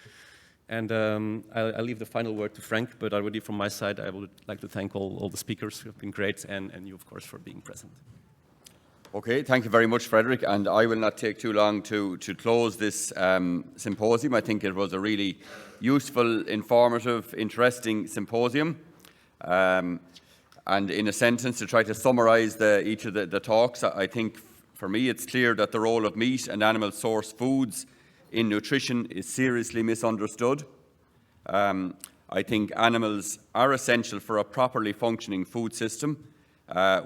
G: And I'll leave the final word to Frank, but already from my side, I would like to thank all the speakers who have been great, and you, of course, for being present.
A: Okay, thank you very much, Frederick, and I will not take too long to close this symposium. I think it was a really useful, informative, interesting symposium. And in a sentence, to try to summarize each of the talks, I think for me it's clear that the role of meat and animal source foods in nutrition is seriously misunderstood. I think animals are essential for a properly functioning food system,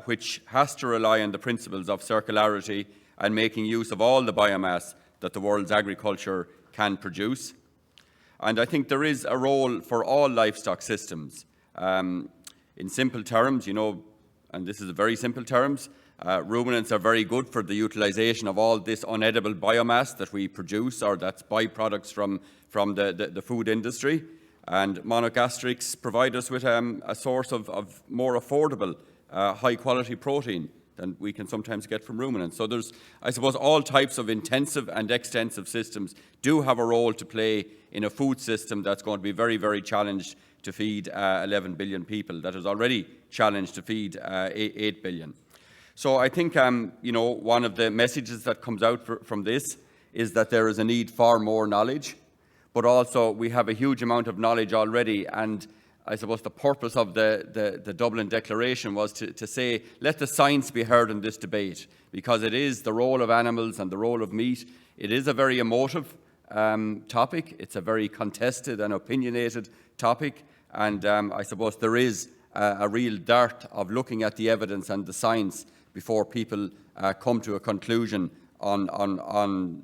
A: which has to rely on the principles of circularity and making use of all the biomass that the world's agriculture can produce. And I think there is a role for all livestock systems. In simple terms, you know, and this is very simple terms, ruminants are very good for the utilization of all this unedible biomass that we produce, or that's byproducts from the food industry. And monogastrics provide us with a source of more affordable, high-quality protein than we can sometimes get from ruminants. So there's, I suppose, all types of intensive and extensive systems do have a role to play in a food system that's going to be very, very challenged to feed 11 billion people, that is already challenged to feed 8 billion. So I think, you know, one of the messages that comes out from this is that there is a need for more knowledge, but also we have a huge amount of knowledge already, and I suppose the purpose of the Dublin Declaration was to say, let the science be heard in this debate, because it is the role of animals and the role of meat. It is a very emotive topic. It's a very contested and opinionated topic, and I suppose there is a real dart of looking at the evidence and the science before people come to a conclusion on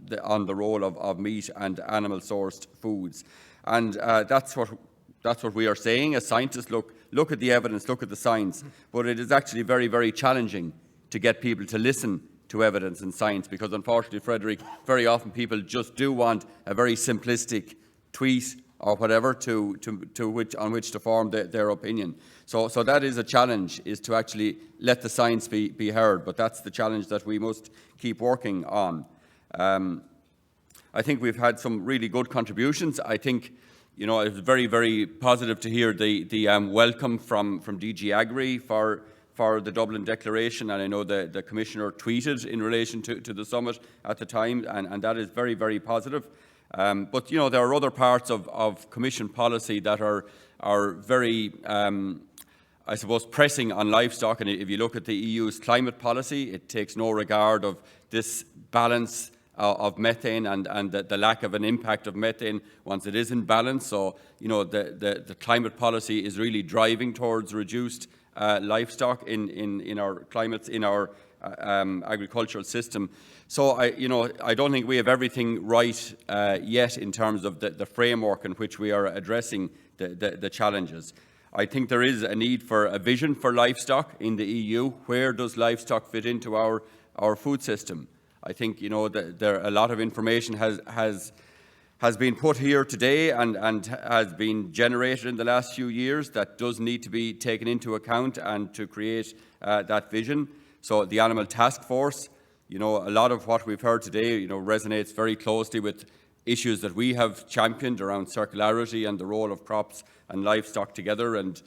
A: the role of meat and animal-sourced foods. And that's what we are saying as scientists. Look at the evidence, look at the science. But it is actually very, very challenging to get people to listen to evidence and science, because unfortunately, Frederick, very often people just do want a very simplistic tweet or whatever on which to form their opinion. So that is a challenge, is to actually let the science be heard, but that's the challenge that we must keep working on. I think we've had some really good contributions. I think, you know, it was very, very positive to hear the welcome from DG Agri for the Dublin Declaration, and I know the Commissioner tweeted in relation to the summit at the time, and that is very, very positive. But, you know, there are other parts of Commission policy that are very, I suppose, pressing on livestock. And if you look at the EU's climate policy, it takes no regard of this balance of methane and the lack of an impact of methane once it is in balance. So, you know, the climate policy is really driving towards reduced livestock in our climates, in our agricultural system. So I don't think we have everything right yet in terms of the framework in which we are addressing the challenges. I think there is a need for a vision for livestock in the EU. Where does livestock fit into our food system? I think, you know, a lot of information has been put here today and has been generated in the last few years that does need to be taken into account and to create that vision. So the Animal Task Force, you know, a lot of what we've heard today, you know, resonates very closely with issues that we have championed around circularity and the role of crops and livestock together and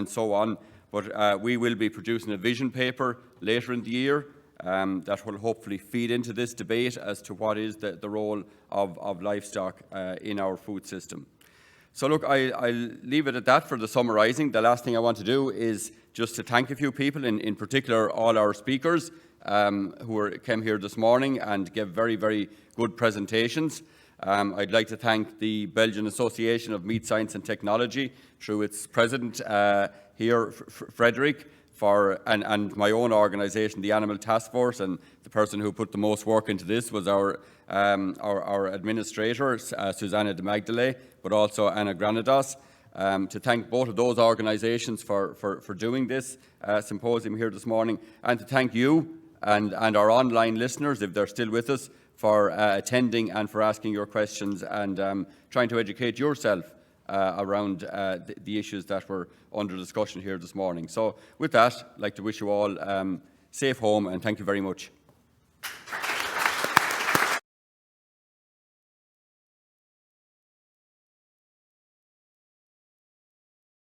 A: so on. But we will be producing a vision paper later in the year that will hopefully feed into this debate as to what is the role of livestock in our food system. So look, I'll leave it at that for the summarising. The last thing I want to do is just to thank a few people, in particular all our speakers who came here this morning and gave very, very good presentations. I'd like to thank the Belgian Association of Meat Science and Technology through its president here, Frederick, and my own organisation, the Animal Task Force, and the person who put the most work into this was our administrator, Susanna de Magdalene, but also Anna Granados. To thank both of those organisations for doing this symposium here this morning, and to thank you and our online listeners, if they're still with us, for attending and for asking your questions and trying to educate yourself around the issues that were under discussion here this morning. So with that, I'd like to wish you all safe home, and thank you very much.